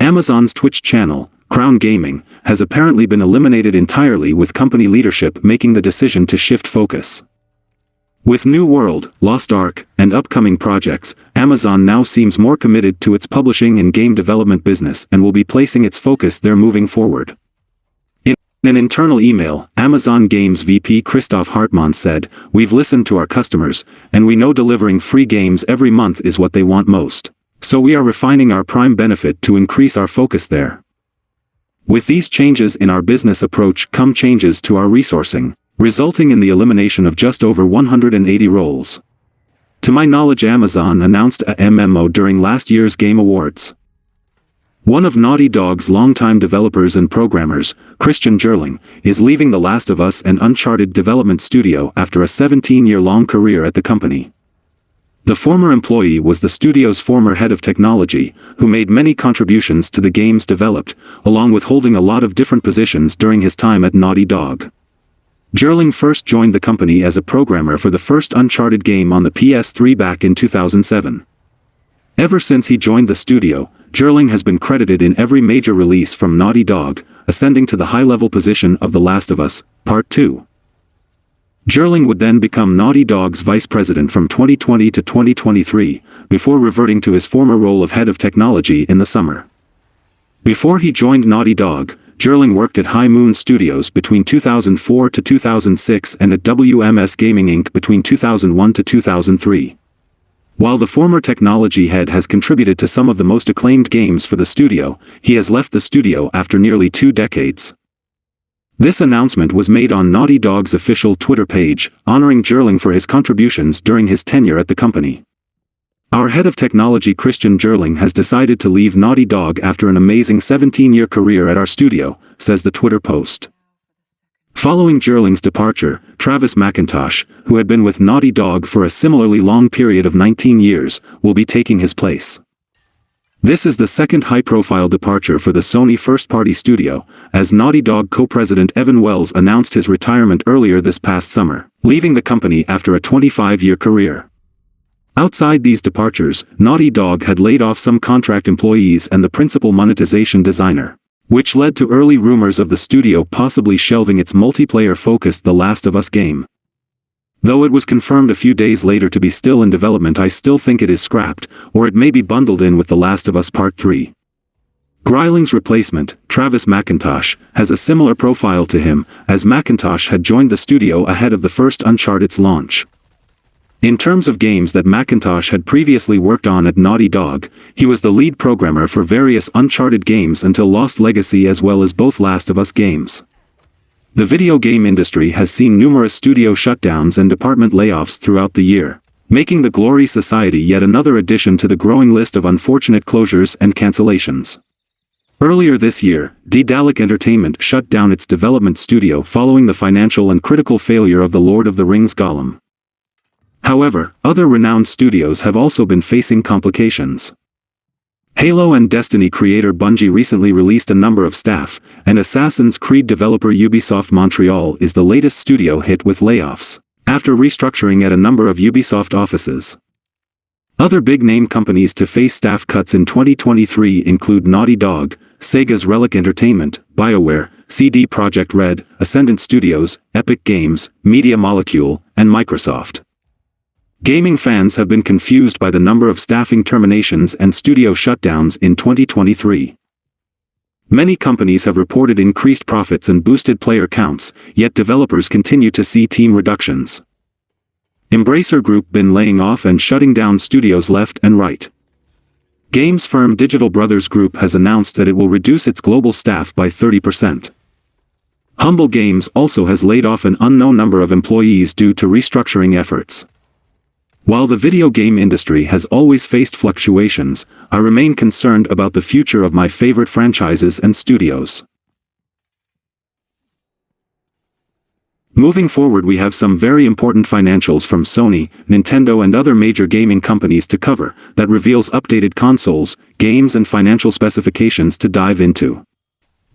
Amazon's Twitch channel, Crown Gaming, has apparently been eliminated entirely, with company leadership making the decision to shift focus. With New World, Lost Ark, and upcoming projects, Amazon now seems more committed to its publishing and game development business and will be placing its focus there moving forward. In an internal email, Amazon Games VP Christoph Hartmann said, "We've listened to our customers, and we know delivering free games every month is what they want most. So we are refining our Prime benefit to increase our focus there. With these changes in our business approach come changes to our resourcing, resulting in the elimination of just over 180 roles." To my knowledge, Amazon announced a memo during last year's Game Awards. One of Naughty Dog's longtime developers and programmers, Christian Gerling, is leaving The Last of Us and Uncharted development studio after a 17-year-long career at the company. The former employee was the studio's former head of technology, who made many contributions to the games developed, along with holding a lot of different positions during his time at Naughty Dog. Gerling first joined the company as a programmer for the first Uncharted game on the PS3 back in 2007. Ever since he joined the studio, Gerling has been credited in every major release from Naughty Dog, ascending to the high-level position of The Last of Us, Part 2. Gerling would then become Naughty Dog's vice president from 2020 to 2023, before reverting to his former role of head of technology in the summer. Before he joined Naughty Dog, Gerling worked at High Moon Studios between 2004 to 2006 and at WMS Gaming Inc. between 2001 to 2003. While the former technology head has contributed to some of the most acclaimed games for the studio, he has left the studio after nearly 2 decades. This announcement was made on Naughty Dog's official Twitter page, honoring Gerling for his contributions during his tenure at the company. "Our head of technology Christian Gerling has decided to leave Naughty Dog after an amazing 17-year career at our studio," says the Twitter post. Following Gerling's departure, Travis McIntosh, who had been with Naughty Dog for a similarly long period of 19 years, will be taking his place. This is the second high-profile departure for the Sony first-party studio, as Naughty Dog co-president Evan Wells announced his retirement earlier this past summer, leaving the company after a 25-year career. Outside these departures, Naughty Dog had laid off some contract employees and the principal monetization designer, which led to early rumors of the studio possibly shelving its multiplayer-focused The Last of Us game. Though it was confirmed a few days later to be still in development, I still think it is scrapped, or it may be bundled in with The Last of Us Part 3. Greiling's replacement, Travis McIntosh, has a similar profile to him, as McIntosh had joined the studio ahead of the first Uncharted's launch. In terms of games that McIntosh had previously worked on at Naughty Dog, he was the lead programmer for various Uncharted games until Lost Legacy as well as both Last of Us games. The video game industry has seen numerous studio shutdowns and department layoffs throughout the year, making the Glory Society yet another addition to the growing list of unfortunate closures and cancellations. Earlier this year, Daedalic Entertainment shut down its development studio following the financial and critical failure of The Lord of the Rings Gollum. However, other renowned studios have also been facing complications. Halo and Destiny creator Bungie recently released a number of staff, and Assassin's Creed developer Ubisoft Montreal is the latest studio hit with layoffs, after restructuring at a number of Ubisoft offices. Other big-name companies to face staff cuts in 2023 include Naughty Dog, Sega's Relic Entertainment, BioWare, CD Projekt Red, Ascendant Studios, Epic Games, Media Molecule, and Microsoft. Gaming fans have been confused by the number of staffing terminations and studio shutdowns in 2023. Many companies have reported increased profits and boosted player counts, yet developers continue to see team reductions. Embracer Group been laying off and shutting down studios left and right. Games firm Digital Brothers Group has announced that it will reduce its global staff by 30%. Humble Games also has laid off an unknown number of employees due to restructuring efforts. While the video game industry has always faced fluctuations, I remain concerned about the future of my favorite franchises and studios. Moving forward, we have some very important financials from Sony, Nintendo and other major gaming companies to cover, that reveals updated consoles, games and financial specifications to dive into.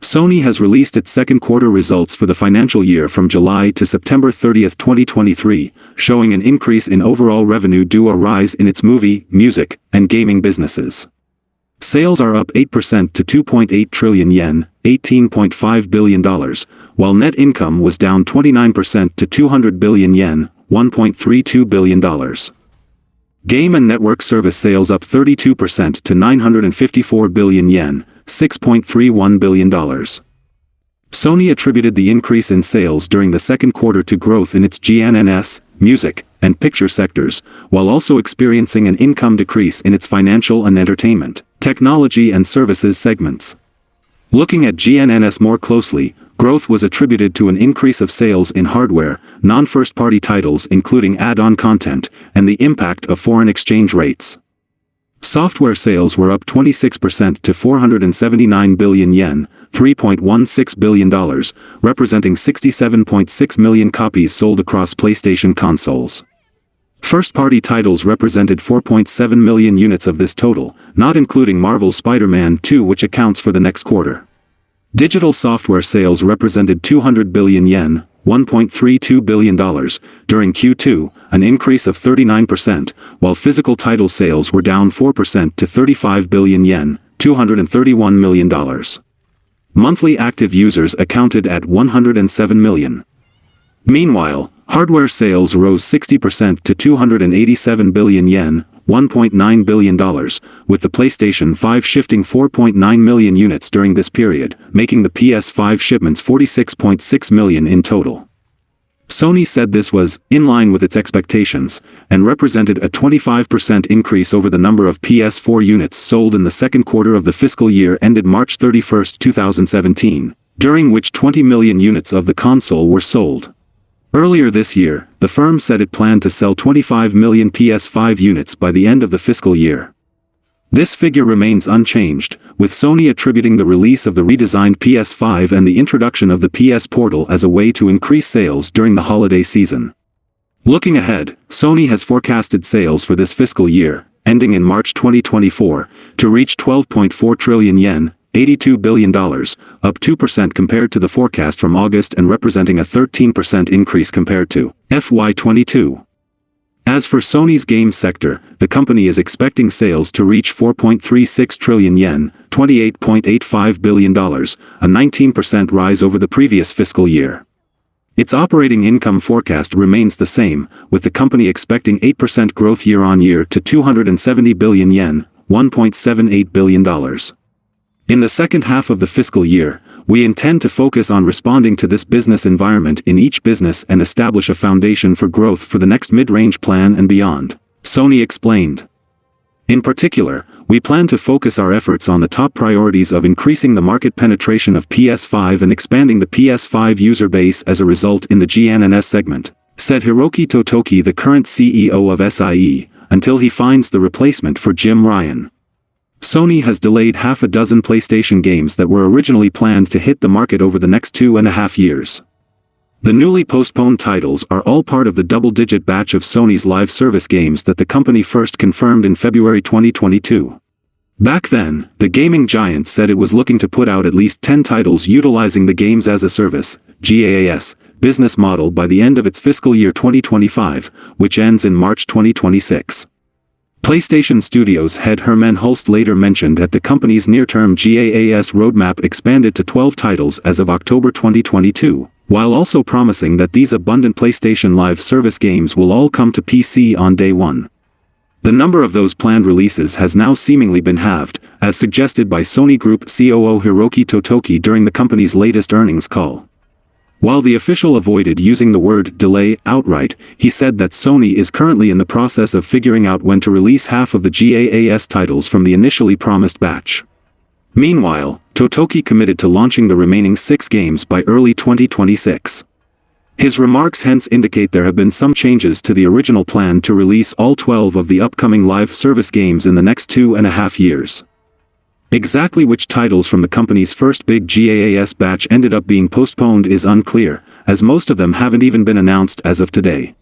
Sony has released its second quarter results for the financial year from July to September 30, 2023, showing an increase in overall revenue due to a rise in its movie, music, and gaming businesses. Sales are up 8% to 2.8 trillion yen, $18.5 billion, while net income was down 29% to 200 billion yen, $1.32 billion. Game and network service sales up 32% to 954 billion yen, $6.31 billion. Sony attributed the increase in sales during the second quarter to growth in its GNNS, music, and picture sectors, while also experiencing an income decrease in its financial and entertainment, technology and services segments. Looking at GNNS more closely, growth was attributed to an increase of sales in hardware, non-first-party titles including add-on content, and the impact of foreign exchange rates. Software sales were up 26% to 479 billion yen, $3.16 billion, representing 67.6 million copies sold across PlayStation consoles. First-party titles represented 4.7 million units of this total, not including Marvel's Spider-Man 2, which accounts for the next quarter. Digital software sales represented 200 billion yen, $1.32 billion, during Q2, an increase of 39%, while physical title sales were down 4% to 35 billion yen, $231 million. Monthly active users accounted at 107 million. Meanwhile, hardware sales rose 60% to 287 billion yen, $1.9 billion, with the PlayStation 5 shifting 4.9 million units during this period, making the PS5 shipments 46.6 million in total. Sony said this was in line with its expectations, and represented a 25% increase over the number of PS4 units sold in the second quarter of the fiscal year ended March 31, 2017, during which 20 million units of the console were sold. Earlier this year, the firm said it planned to sell 25 million PS5 units by the end of the fiscal year. This figure remains unchanged, with Sony attributing the release of the redesigned PS5 and the introduction of the PS Portal as a way to increase sales during the holiday season. Looking ahead, Sony has forecasted sales for this fiscal year, ending in March 2024, to reach 12.4 trillion yen, $82 billion, up 2% compared to the forecast from August and representing a 13% increase compared to FY22. As for Sony's games sector, the company is expecting sales to reach 4.36 trillion yen, $28.85 billion, a 19% rise over the previous fiscal year. Its operating income forecast remains the same, with the company expecting 8% growth year-on-year to 270 billion yen, $1.78 billion. In the second half of the fiscal year, we intend to focus on responding to this business environment in each business and establish a foundation for growth for the next mid-range plan and beyond, Sony explained. In particular, we plan to focus our efforts on the top priorities of increasing the market penetration of PS5 and expanding the PS5 user base as a result in the GNNS segment, said Hiroki Totoki, the current CEO of SIE, until he finds the replacement for Jim Ryan. Sony has delayed half a dozen PlayStation games that were originally planned to hit the market over the next 2.5 years. The newly postponed titles are all part of the double-digit batch of Sony's live service games that the company first confirmed in February 2022. Back then, the gaming giant said it was looking to put out at least 10 titles utilizing the Games as a Service (GaaS) business model by the end of its fiscal year 2025, which ends in March 2026. PlayStation Studios head Herman Hulst later mentioned that the company's near-term GaaS roadmap expanded to 12 titles as of October 2022, while also promising that these abundant PlayStation Live service games will all come to PC on day one. The number of those planned releases has now seemingly been halved, as suggested by Sony Group COO Hiroki Totoki during the company's latest earnings call. While the official avoided using the word delay outright, he said that Sony is currently in the process of figuring out when to release half of the GaaS titles from the initially promised batch. Meanwhile, Totoki committed to launching the remaining 6 games by early 2026. His remarks hence indicate there have been some changes to the original plan to release all 12 of the upcoming live service games in the next 2.5 years. Exactly which titles from the company's first big GAAS batch ended up being postponed is unclear, as most of them haven't even been announced as of today.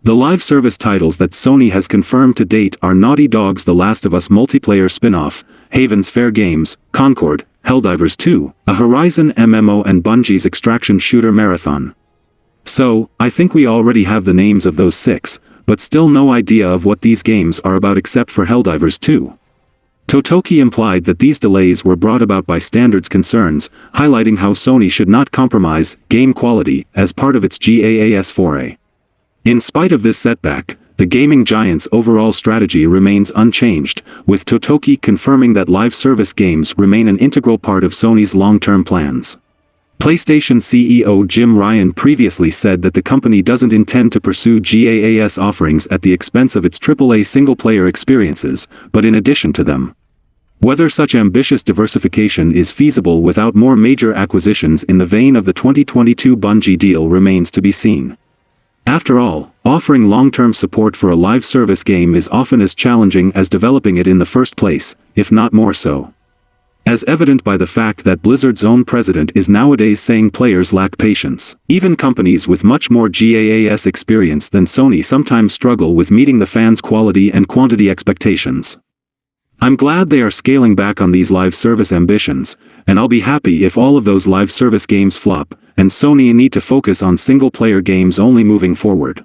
The live service titles that Sony has confirmed to date are Naughty Dog's The Last of Us multiplayer spin-off, Haven's Fair Games, Concord, Helldivers 2, a Horizon MMO and Bungie's Extraction Shooter Marathon. So, I think we already have the names of those 6, but still no idea of what these games are about except for Helldivers 2. Totoki implied that these delays were brought about by standards concerns, highlighting how Sony should not compromise game quality as part of its GAAS foray. In spite of this setback, the gaming giant's overall strategy remains unchanged, with Totoki confirming that live service games remain an integral part of Sony's long-term plans. PlayStation CEO Jim Ryan previously said that the company doesn't intend to pursue GAAS offerings at the expense of its AAA single-player experiences, but in addition to them. Whether such ambitious diversification is feasible without more major acquisitions in the vein of the 2022 Bungie deal remains to be seen. After all, offering long-term support for a live service game is often as challenging as developing it in the first place, if not more so. As evident by the fact that Blizzard's own president is nowadays saying players lack patience. Even companies with much more GAAS experience than Sony sometimes struggle with meeting the fans' quality and quantity expectations. I'm glad they are scaling back on these live service ambitions, and I'll be happy if all of those live service games flop, and Sony need to focus on single-player games only moving forward.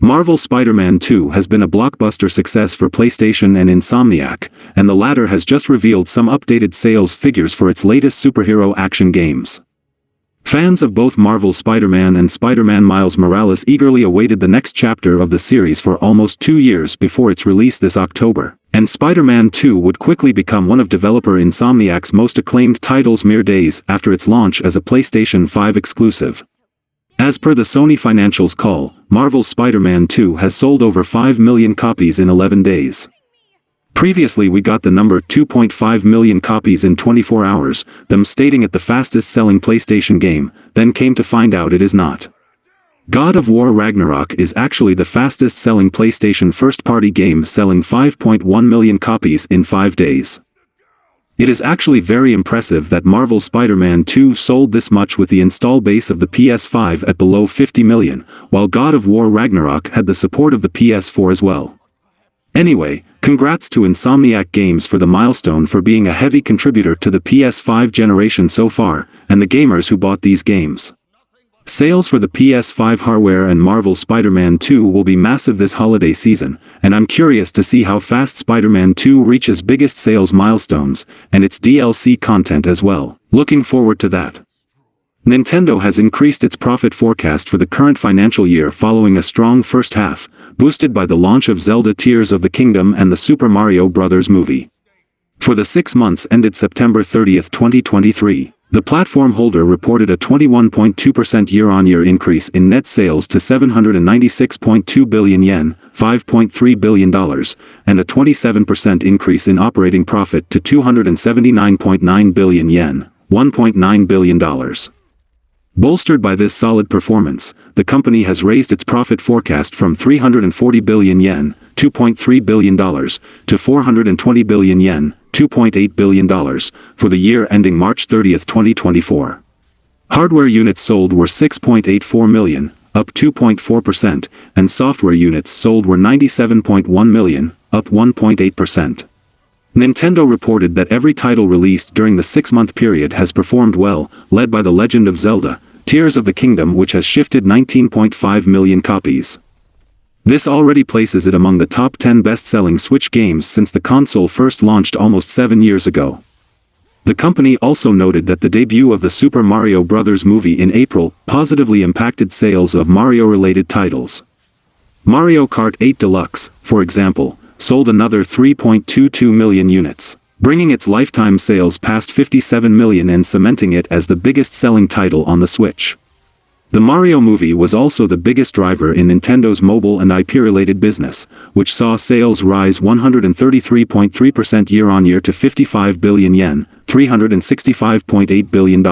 Marvel Spider-Man 2 has been a blockbuster success for PlayStation and Insomniac, and the latter has just revealed some updated sales figures for its latest superhero action games. Fans of both Marvel Spider-Man and Spider-Man Miles Morales eagerly awaited the next chapter of the series for almost 2 years before its release this October, and Spider-Man 2 would quickly become one of developer Insomniac's most acclaimed titles mere days after its launch as a PlayStation 5 exclusive. As per the Sony financials call, Marvel's Spider-Man 2 has sold over 5 million copies in 11 days. Previously we got the number 2.5 million copies in 24 hours, them stating it the fastest-selling PlayStation game, then came to find out it is not. God of War Ragnarok is actually the fastest-selling PlayStation first-party game, selling 5.1 million copies in 5 days. It is actually very impressive that Marvel's Spider-Man 2 sold this much with the install base of the PS5 at below 50 million, while God of War Ragnarok had the support of the PS4 as well. Anyway, congrats to Insomniac Games for the milestone for being a heavy contributor to the PS5 generation so far, and the gamers who bought these games. Sales for the PS5 hardware and Marvel Spider-Man 2 will be massive this holiday season, and I'm curious to see how fast Spider-Man 2 reaches biggest sales milestones, and its DLC content as well. Looking forward to that. Nintendo has increased its profit forecast for the current financial year following a strong first half, boosted by the launch of Zelda Tears of the Kingdom and the Super Mario Bros. Movie. For the 6 months ended September 30, 2023, the platform holder reported a 21.2% year-on-year increase in net sales to 796.2 billion yen, $5.3 billion, and a 27% increase in operating profit to 279.9 billion yen, $1.9 billion. Bolstered by this solid performance, the company has raised its profit forecast from 340 billion yen, $2.3 billion, to 420 billion yen, $2.8 billion, for the year ending March 30, 2024. Hardware units sold were 6.84 million, up 2.4%, and software units sold were 97.1 million, up 1.8%. Nintendo reported that every title released during the 6-month period has performed well, led by The Legend of Zelda, Tears of the Kingdom, which has shifted 19.5 million copies. This already places it among the top 10 best-selling Switch games since the console first launched almost 7 years ago. The company also noted that the debut of the Super Mario Bros. Movie in April positively impacted sales of Mario-related titles. Mario Kart 8 Deluxe, for example, sold another 3.22 million units, bringing its lifetime sales past 57 million and cementing it as the biggest-selling title on the Switch. The Mario movie was also the biggest driver in Nintendo's mobile and IP-related business, which saw sales rise 133.3% year-on-year to 55 billion yen, $365.8 billion.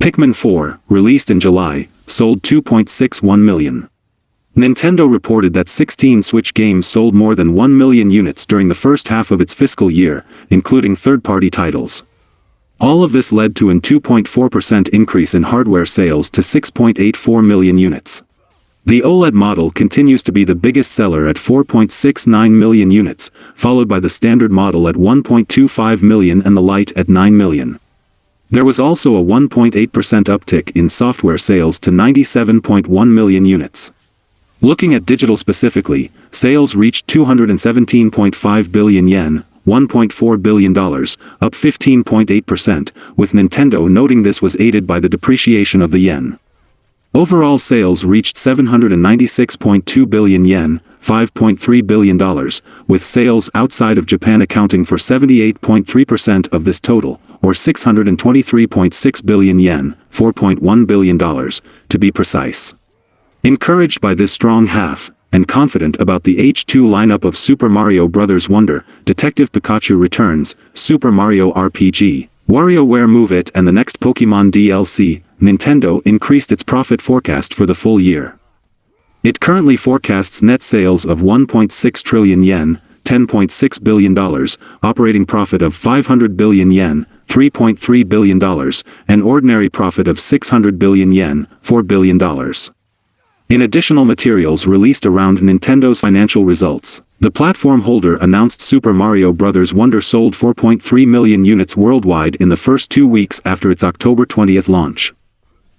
Pikmin 4, released in July, sold 2.61 million. Nintendo reported that 16 Switch games sold more than 1 million units during the first half of its fiscal year, including third-party titles. All of this led to an 2.4% increase in hardware sales to 6.84 million units. The OLED model continues to be the biggest seller at 4.69 million units, followed by the standard model at 1.25 million and the Lite at 9 million. There was also a 1.8% uptick in software sales to 97.1 million units. Looking at digital specifically, sales reached 217.5 billion yen, $1.4 billion, up 15.8%, with Nintendo noting this was aided by the depreciation of the yen. Overall sales reached 796.2 billion yen, $5.3 billion, with sales outside of Japan accounting for 78.3% of this total, or 623.6 billion yen, $4.1 billion, to be precise. Encouraged by this strong half, and confident about the H2 lineup of Super Mario Bros. Wonder, Detective Pikachu Returns, Super Mario RPG, WarioWare Move It and the next Pokémon DLC, Nintendo increased its profit forecast for the full year. It currently forecasts net sales of 1.6 trillion yen, $10.6 billion, operating profit of 500 billion yen, $3.3 billion, and ordinary profit of 600 billion yen, $4 billion. In additional materials released around Nintendo's financial results, the platform holder announced Super Mario Bros. Wonder sold 4.3 million units worldwide in the first 2 weeks after its October 20th launch.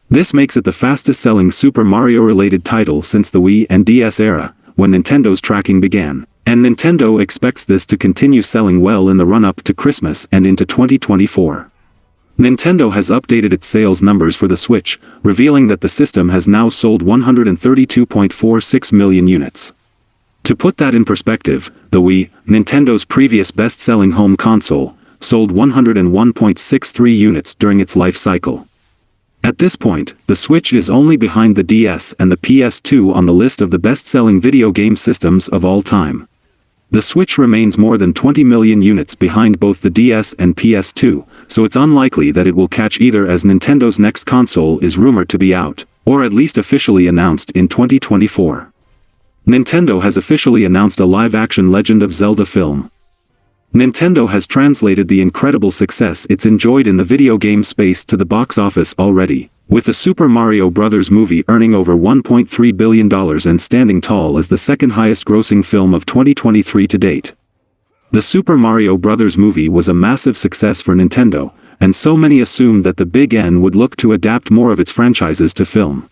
This makes it the fastest-selling Super Mario-related title since the Wii and DS era, when Nintendo's tracking began, and Nintendo expects this to continue selling well in the run-up to Christmas and into 2024. Nintendo has updated its sales numbers for the Switch, revealing that the system has now sold 132.46 million units. To put that in perspective, the Wii, Nintendo's previous best-selling home console, sold 101.63 units during its life cycle. At this point, the Switch is only behind the DS and the PS2 on the list of the best-selling video game systems of all time. The Switch remains more than 20 million units behind both the DS and PS2, so it's unlikely that it will catch either, as Nintendo's next console is rumored to be out, or at least officially announced in 2024. Nintendo has officially announced a live-action Legend of Zelda film. Nintendo has translated the incredible success it's enjoyed in the video game space to the box office already, with the Super Mario Bros. Movie earning over $1.3 billion and standing tall as the second highest-grossing film of 2023 to date. The Super Mario Bros. Movie was a massive success for Nintendo, and so many assumed that the Big N would look to adapt more of its franchises to film.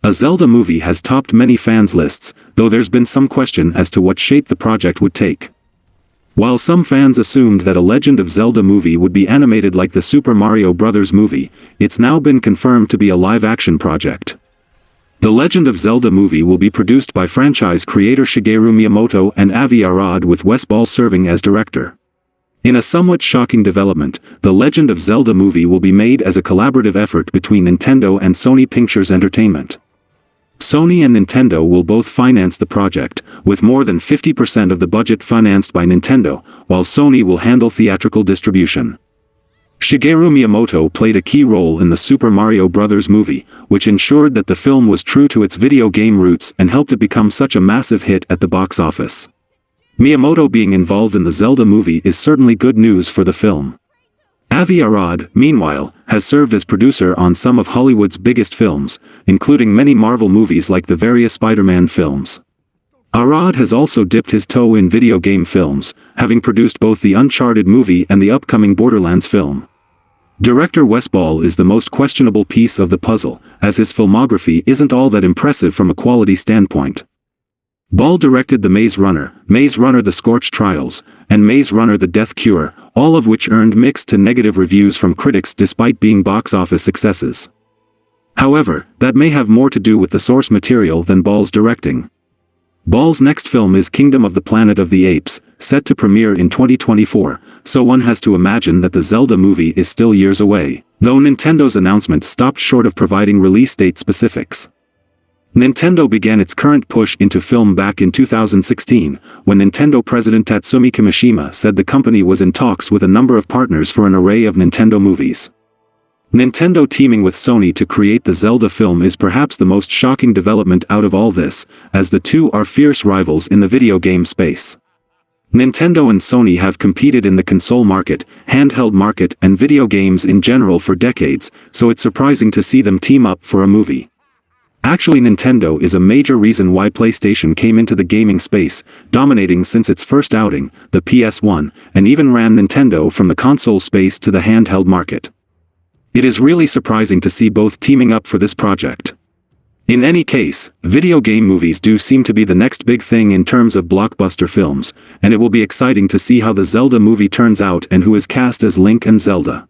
A Zelda movie has topped many fans' lists, though there's been some question as to what shape the project would take. While some fans assumed that a Legend of Zelda movie would be animated like the Super Mario Bros. Movie, it's now been confirmed to be a live-action project. The Legend of Zelda movie will be produced by franchise creator Shigeru Miyamoto and Avi Arad, with Wes Ball serving as director. In a somewhat shocking development, the Legend of Zelda movie will be made as a collaborative effort between Nintendo and Sony Pictures Entertainment. Sony and Nintendo will both finance the project, with more than 50% of the budget financed by Nintendo, while Sony will handle theatrical distribution. Shigeru Miyamoto played a key role in the Super Mario Bros. Movie, which ensured that the film was true to its video game roots and helped it become such a massive hit at the box office. Miyamoto being involved in the Zelda movie is certainly good news for the film. Avi Arad, meanwhile, has served as producer on some of Hollywood's biggest films, including many Marvel movies like the various Spider-Man films. Arad has also dipped his toe in video game films, having produced both the Uncharted movie and the upcoming Borderlands film. Director Wes Ball is the most questionable piece of the puzzle, as his filmography isn't all that impressive from a quality standpoint. Ball directed The Maze Runner, The Scorched Trials, and Maze Runner The Death Cure, all of which earned mixed to negative reviews from critics despite being box office successes. However, that may have more to do with the source material than Ball's directing. Ball's next film is Kingdom of the Planet of the Apes, set to premiere in 2024, so one has to imagine that the Zelda movie is still years away, though Nintendo's announcement stopped short of providing release date specifics. Nintendo began its current push into film back in 2016, when Nintendo president Tatsumi Kimishima said the company was in talks with a number of partners for an array of Nintendo movies. Nintendo teaming with Sony to create the Zelda film is perhaps the most shocking development out of all this, as the two are fierce rivals in the video game space. Nintendo and Sony have competed in the console market, handheld market and video games in general for decades, so it's surprising to see them team up for a movie. Actually, Nintendo is a major reason why PlayStation came into the gaming space, dominating since its first outing, the PS1, and even ran Nintendo from the console space to the handheld market. It is really surprising to see both teaming up for this project. In any case, video game movies do seem to be the next big thing in terms of blockbuster films, and it will be exciting to see how the Zelda movie turns out and who is cast as Link and Zelda.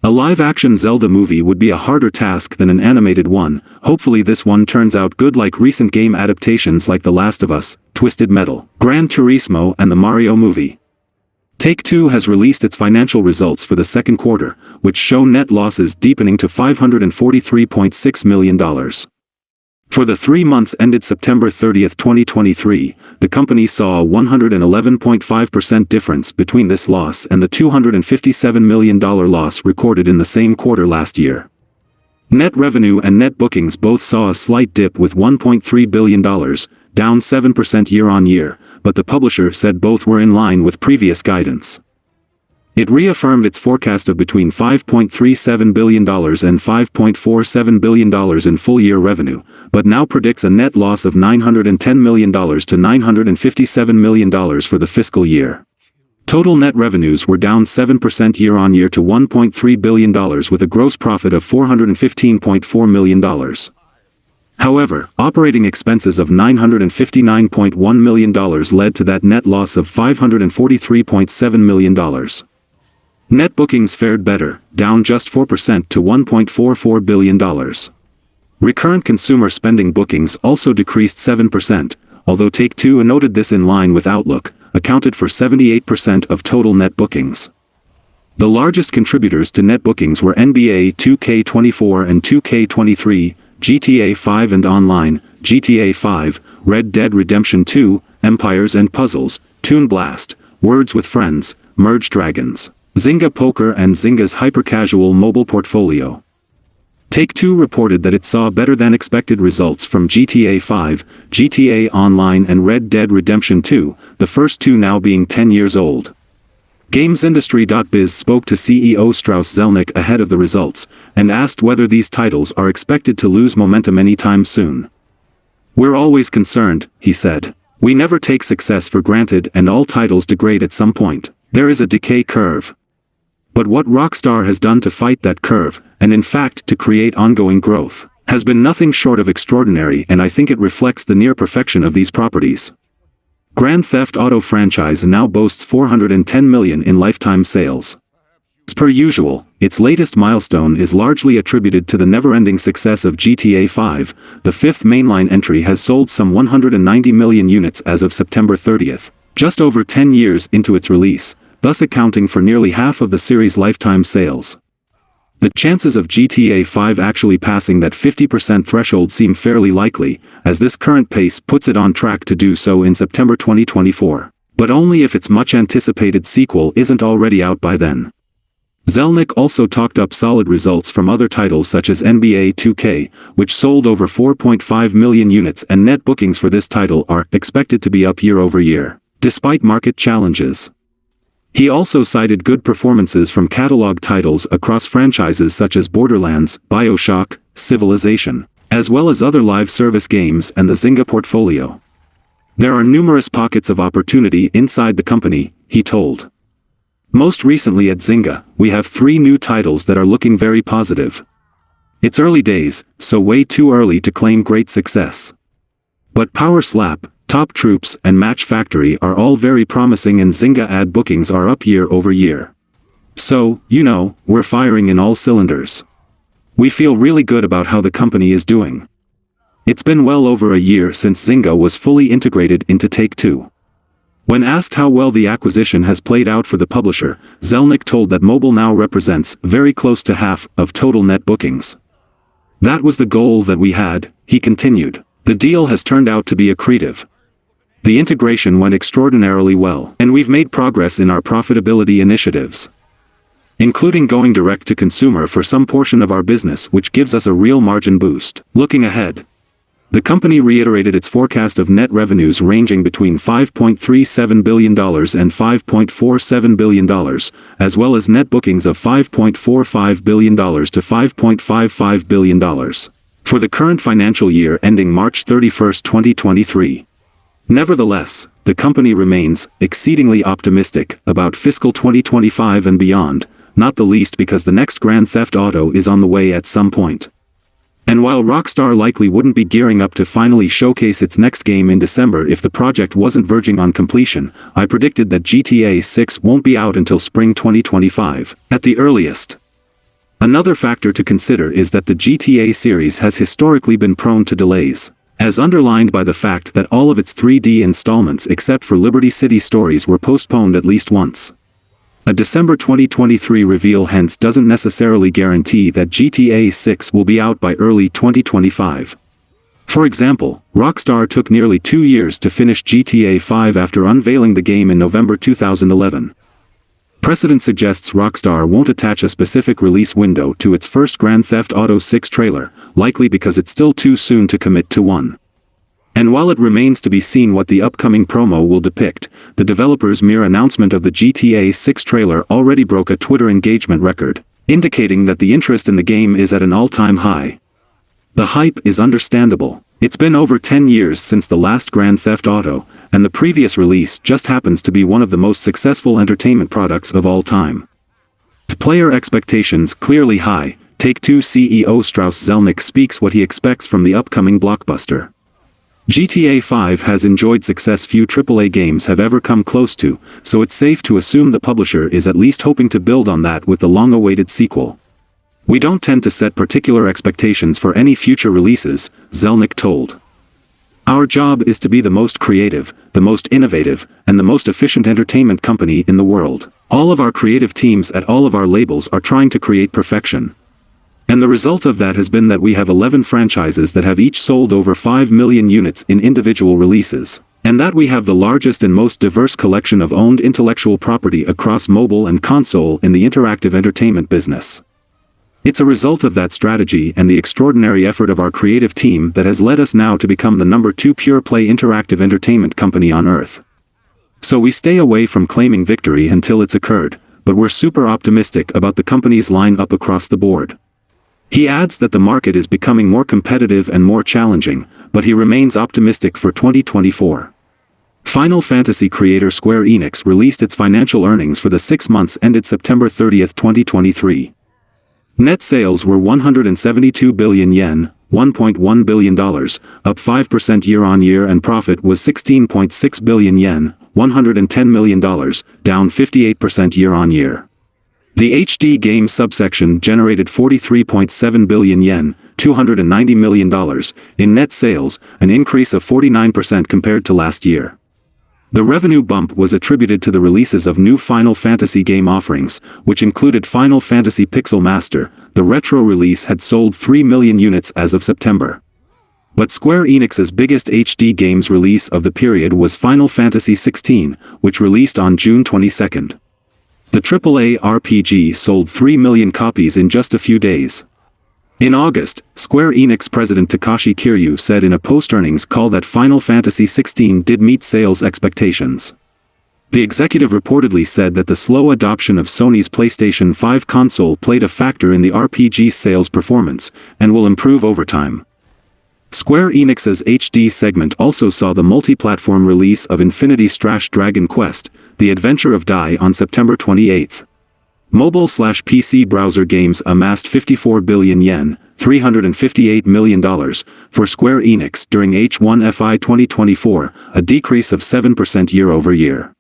A live-action Zelda movie would be a harder task than an animated one. Hopefully this one turns out good like recent game adaptations like The Last of Us, Twisted Metal, Gran Turismo and the Mario movie. Take-Two has released its financial results for the second quarter, which show net losses deepening to $543.6 million. For the 3 months ended September 30, 2023, the company saw a 111.5% difference between this loss and the $257 million loss recorded in the same quarter last year. Net revenue and net bookings both saw a slight dip with $1.3 billion, down 7% year-on-year, but the publisher said both were in line with previous guidance. It reaffirmed its forecast of between $5.37 billion and $5.47 billion in full-year revenue, but now predicts a net loss of $910 million to $957 million for the fiscal year. Total net revenues were down 7% year-on-year to $1.3 billion with a gross profit of $415.4 million. However, operating expenses of $959.1 million led to that net loss of $543.7 million. Net bookings fared better, down just 4% to $1.44 billion. Recurrent consumer spending bookings also decreased 7%, although Take-Two noted this in line with Outlook, accounted for 78% of total net bookings. The largest contributors to net bookings were NBA 2K24 and 2K23, GTA 5 and Online, GTA 5, Red Dead Redemption 2, Empires and Puzzles, Toon Blast, Words with Friends, Merge Dragons, Zynga Poker and Zynga's hyper-casual mobile portfolio. Take-Two reported that it saw better-than-expected results from GTA 5, GTA Online and Red Dead Redemption 2, the first two now being 10 years old. GamesIndustry.biz spoke to CEO Strauss Zelnick ahead of the results, and asked whether these titles are expected to lose momentum anytime soon. "We're always concerned," he said. "We never take success for granted and all titles degrade at some point. There is a decay curve. But what Rockstar has done to fight that curve, and in fact to create ongoing growth, has been nothing short of extraordinary, and I think it reflects the near perfection of these properties." Grand Theft Auto franchise now boasts 410 million in lifetime sales. As per usual, its latest milestone is largely attributed to the never-ending success of GTA 5. The fifth mainline entry has sold some 190 million units as of September 30th, just over 10 years into its release, thus accounting for nearly half of the series' lifetime sales. The chances of GTA 5 actually passing that 50% threshold seem fairly likely, as this current pace puts it on track to do so in September 2024, but only if its much-anticipated sequel isn't already out by then. Zelnick also talked up solid results from other titles such as NBA 2K, which sold over 4.5 million units, and net bookings for this title are expected to be up year-over-year, despite market challenges. He also cited good performances from catalog titles across franchises such as Borderlands, BioShock, Civilization, as well as other live service games and the Zynga portfolio. There are numerous pockets of opportunity inside the company, he told. Most recently at Zynga, we have 3 new titles that are looking very positive. It's early days, so way too early to claim great success. But Power Slap, Top Troops and Match Factory are all very promising, and Zynga ad bookings are up year-over-year. So, we're firing in all cylinders. We feel really good about how the company is doing. It's been well over a year since Zynga was fully integrated into Take-Two. When asked how well the acquisition has played out for the publisher, Zelnick told that mobile now represents very close to half of total net bookings. That was the goal that we had, he continued. The deal has turned out to be accretive. The integration went extraordinarily well, and we've made progress in our profitability initiatives. including going direct to consumer for some portion of our business, which gives us a real margin boost. Looking ahead, the company reiterated its forecast of net revenues ranging between $5.37 billion and $5.47 billion, as well as net bookings of $5.45 billion to $5.55 billion for the current financial year ending March 31, 2023. Nevertheless, the company remains exceedingly optimistic about fiscal 2025 and beyond, not the least because the next Grand Theft Auto is on the way at some point. And while Rockstar likely wouldn't be gearing up to finally showcase its next game in December if the project wasn't verging on completion, I predicted that GTA 6 won't be out until spring 2025, at the earliest. Another factor to consider is that the GTA series has historically been prone to delays, as underlined by the fact that all of its 3D installments except for Liberty City Stories were postponed at least once. A December 2023 reveal hence doesn't necessarily guarantee that GTA 6 will be out by early 2025. For example, Rockstar took nearly 2 years to finish GTA 5 after unveiling the game in November 2011. Precedent suggests Rockstar won't attach a specific release window to its first Grand Theft Auto 6 trailer, likely because it's still too soon to commit to one. And while it remains to be seen what the upcoming promo will depict, the developer's mere announcement of the GTA 6 trailer already broke a Twitter engagement record, indicating that the interest in the game is at an all-time high. The hype is understandable. It's been over 10 years since the last Grand Theft Auto, and the previous release just happens to be one of the most successful entertainment products of all time. With player expectations clearly high, Take-Two CEO Strauss Zelnick speaks what he expects from the upcoming blockbuster. GTA 5 has enjoyed success few AAA games have ever come close to, so it's safe to assume the publisher is at least hoping to build on that with the long-awaited sequel. We don't tend to set particular expectations for any future releases, Zelnick told. Our job is to be the most creative, the most innovative, and the most efficient entertainment company in the world. All of our creative teams at all of our labels are trying to create perfection. And the result of that has been that we have 11 franchises that have each sold over 5 million units in individual releases, and that we have the largest and most diverse collection of owned intellectual property across mobile and console in the interactive entertainment business. It's a result of that strategy and the extraordinary effort of our creative team that has led us now to become the number 2 pure-play interactive entertainment company on Earth. So we stay away from claiming victory until it's occurred, but we're super optimistic about the company's line-up across the board. He adds that the market is becoming more competitive and more challenging, but he remains optimistic for 2024. Final Fantasy creator Square Enix released its financial earnings for the 6 months ended September 30, 2023. Net sales were 172 billion yen, $1.1 billion, up 5% year-on-year, and profit was 16.6 billion yen, $110 million, down 58% year-on-year. The HD Games subsection generated 43.7 billion yen, $290 million, in net sales, an increase of 49% compared to last year. The revenue bump was attributed to the releases of new Final Fantasy game offerings, which included Final Fantasy Pixel Master. The retro release had sold 3 million units as of September. But Square Enix's biggest HD Games release of the period was Final Fantasy XVI, which released on June 22. The AAA RPG sold 3 million copies in just a few days. In August, Square Enix president Takashi Kiryu said in a post-earnings call that Final Fantasy XVI did meet sales expectations. The executive reportedly said that the slow adoption of Sony's PlayStation 5 console played a factor in the RPG's sales performance, and will improve over time. Square Enix's HD segment also saw the multi-platform release of Infinity Strash Dragon Quest, The Adventure of Dai on September 28. Mobile/PC browser games amassed 54 billion yen, $358 million, for Square Enix during H1 FY 2024, a decrease of 7% year-over-year.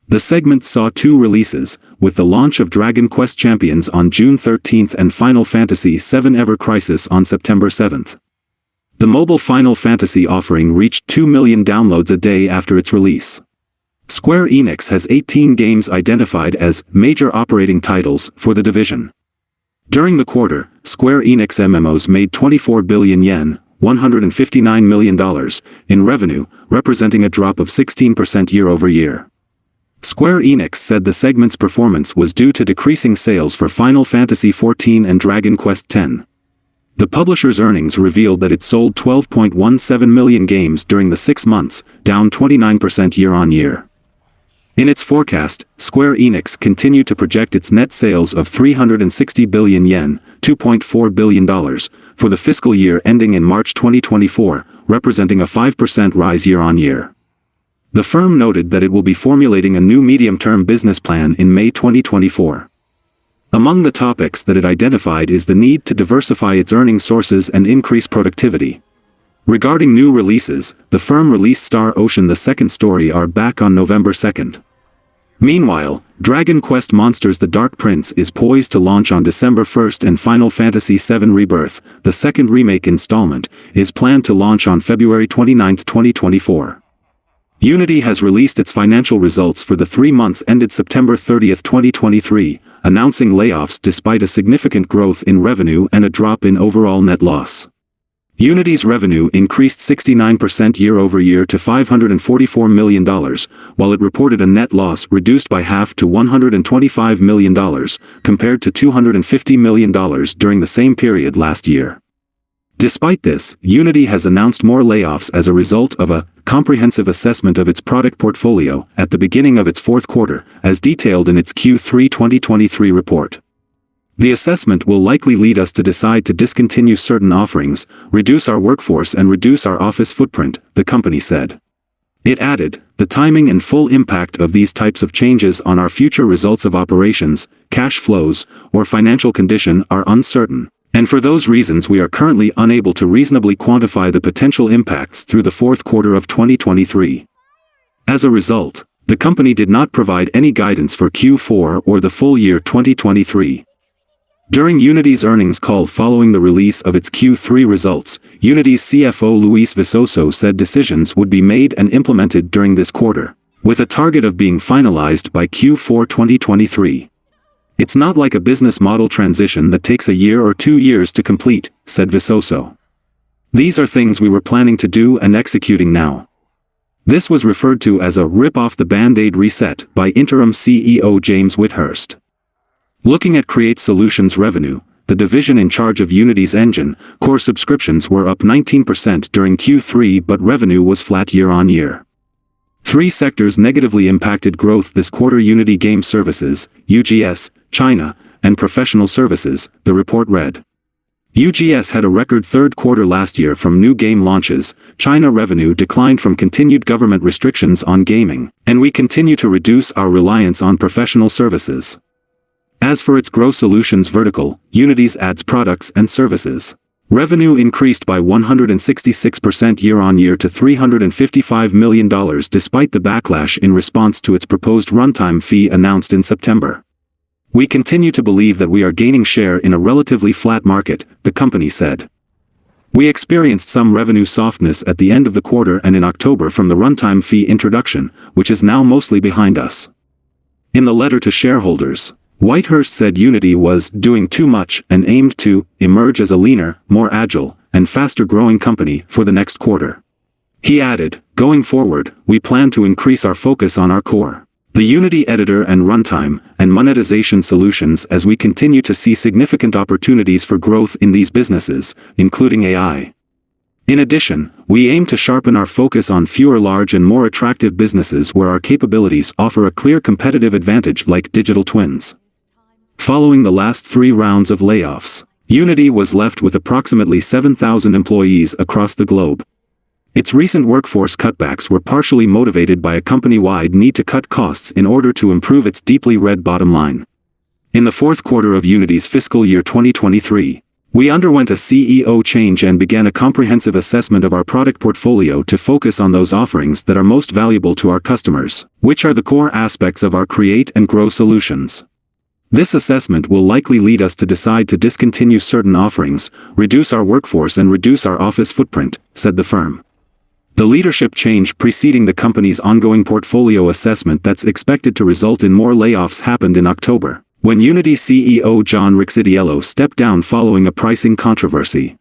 The segment saw 2 releases, with the launch of Dragon Quest Champions on June 13 and Final Fantasy VII Ever Crisis on September 7. The mobile Final Fantasy offering reached 2 million downloads a day after its release. Square Enix has 18 games identified as major operating titles for the division. During the quarter, Square Enix MMOs made 24 billion yen, $159 million, in revenue, representing a drop of 16% year-over-year. Square Enix said the segment's performance was due to decreasing sales for Final Fantasy XIV and Dragon Quest X. The publisher's earnings revealed that it sold 12.17 million games during the 6 months, down 29% year-on-year. In its forecast, Square Enix continued to project its net sales of 360 billion yen, $2.4 billion, for the fiscal year ending in March 2024, representing a 5% rise year-on-year. The firm noted that it will be formulating a new medium-term business plan in May 2024. Among the topics that it identified is the need to diversify its earning sources and increase productivity. Regarding new releases, the firm released Star Ocean: The Second Story are back on November 2nd. Meanwhile, Dragon Quest Monsters: The Dark Prince is poised to launch on December 1st, and Final Fantasy VII Rebirth, the second remake installment, is planned to launch on February 29, 2024. Unity has released its financial results for the 3 months ended September 30, 2023, announcing layoffs despite a significant growth in revenue and a drop in overall net loss. Unity's revenue increased 69% year-over-year to $544 million, while it reported a net loss reduced by half to $125 million, compared to $250 million during the same period last year. Despite this, Unity has announced more layoffs as a result of a comprehensive assessment of its product portfolio at the beginning of its fourth quarter, as detailed in its Q3 2023 report. The assessment will likely lead us to decide to discontinue certain offerings, reduce our workforce and reduce our office footprint, the company said. It added, the timing and full impact of these types of changes on our future results of operations, cash flows, or financial condition are uncertain, and for those reasons we are currently unable to reasonably quantify the potential impacts through the fourth quarter of 2023. As a result, the company did not provide any guidance for Q4 or the full year 2023. During Unity's earnings call following the release of its Q3 results, Unity's CFO Luis Visoso said decisions would be made and implemented during this quarter, with a target of being finalized by Q4 2023. It's not like a business model transition that takes a year or 2 years to complete, said Visoso. These are things we were planning to do and executing now. This was referred to as a rip-off-the-band-aid reset by interim CEO James Whithurst. Looking at Create Solutions revenue, the division in charge of Unity's engine, core subscriptions were up 19% during Q3, but revenue was flat year-on-year. 3 sectors negatively impacted growth this quarter: Unity Game Services, UGS, China, and Professional Services, the report read. UGS had a record third quarter last year from new game launches, China revenue declined from continued government restrictions on gaming, and we continue to reduce our reliance on professional services. As for its Grow Solutions vertical, Unity's ads products and services, revenue increased by 166% year-on-year to $355 million despite the backlash in response to its proposed runtime fee announced in September. We continue to believe that we are gaining share in a relatively flat market, the company said. We experienced some revenue softness at the end of the quarter and in October from the runtime fee introduction, which is now mostly behind us. In the letter to shareholders, Whitehurst said Unity was doing too much and aimed to emerge as a leaner, more agile, and faster-growing company for the next quarter. He added, going forward, we plan to increase our focus on our core, the Unity editor and runtime, and monetization solutions as we continue to see significant opportunities for growth in these businesses, including AI. In addition, we aim to sharpen our focus on fewer large and more attractive businesses where our capabilities offer a clear competitive advantage, like digital twins. Following the last 3 rounds of layoffs, Unity was left with approximately 7,000 employees across the globe. Its recent workforce cutbacks were partially motivated by a company-wide need to cut costs in order to improve its deeply red bottom line. In the fourth quarter of Unity's fiscal year 2023, we underwent a CEO change and began a comprehensive assessment of our product portfolio to focus on those offerings that are most valuable to our customers, which are the core aspects of our Create and Grow Solutions. This assessment will likely lead us to decide to discontinue certain offerings, reduce our workforce and reduce our office footprint, said the firm. The leadership change preceding the company's ongoing portfolio assessment that's expected to result in more layoffs happened in October, when Unity CEO John Riccitiello stepped down following a pricing controversy.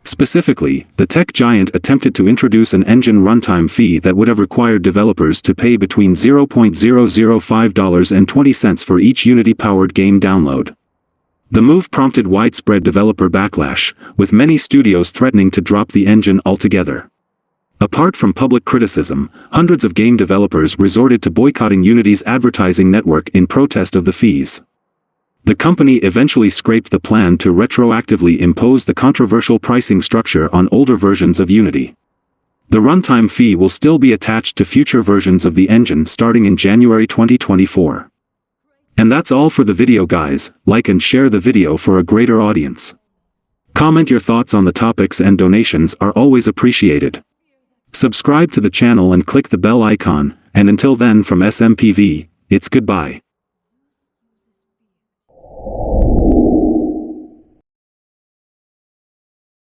Specifically, the tech giant attempted to introduce an engine runtime fee that would have required developers to pay between $0.005 and 20 cents for each Unity-powered game download. The move prompted widespread developer backlash, with many studios threatening to drop the engine altogether. Apart from public criticism, hundreds of game developers resorted to boycotting Unity's advertising network in protest of the fees. The company eventually scrapped the plan to retroactively impose the controversial pricing structure on older versions of Unity. The runtime fee will still be attached to future versions of the engine starting in January 2024. And that's all for the video, guys. Like and share the video for a greater audience. Comment your thoughts on the topics, and donations are always appreciated. Subscribe to the channel and click the bell icon, and until then, from SMPV, it's goodbye.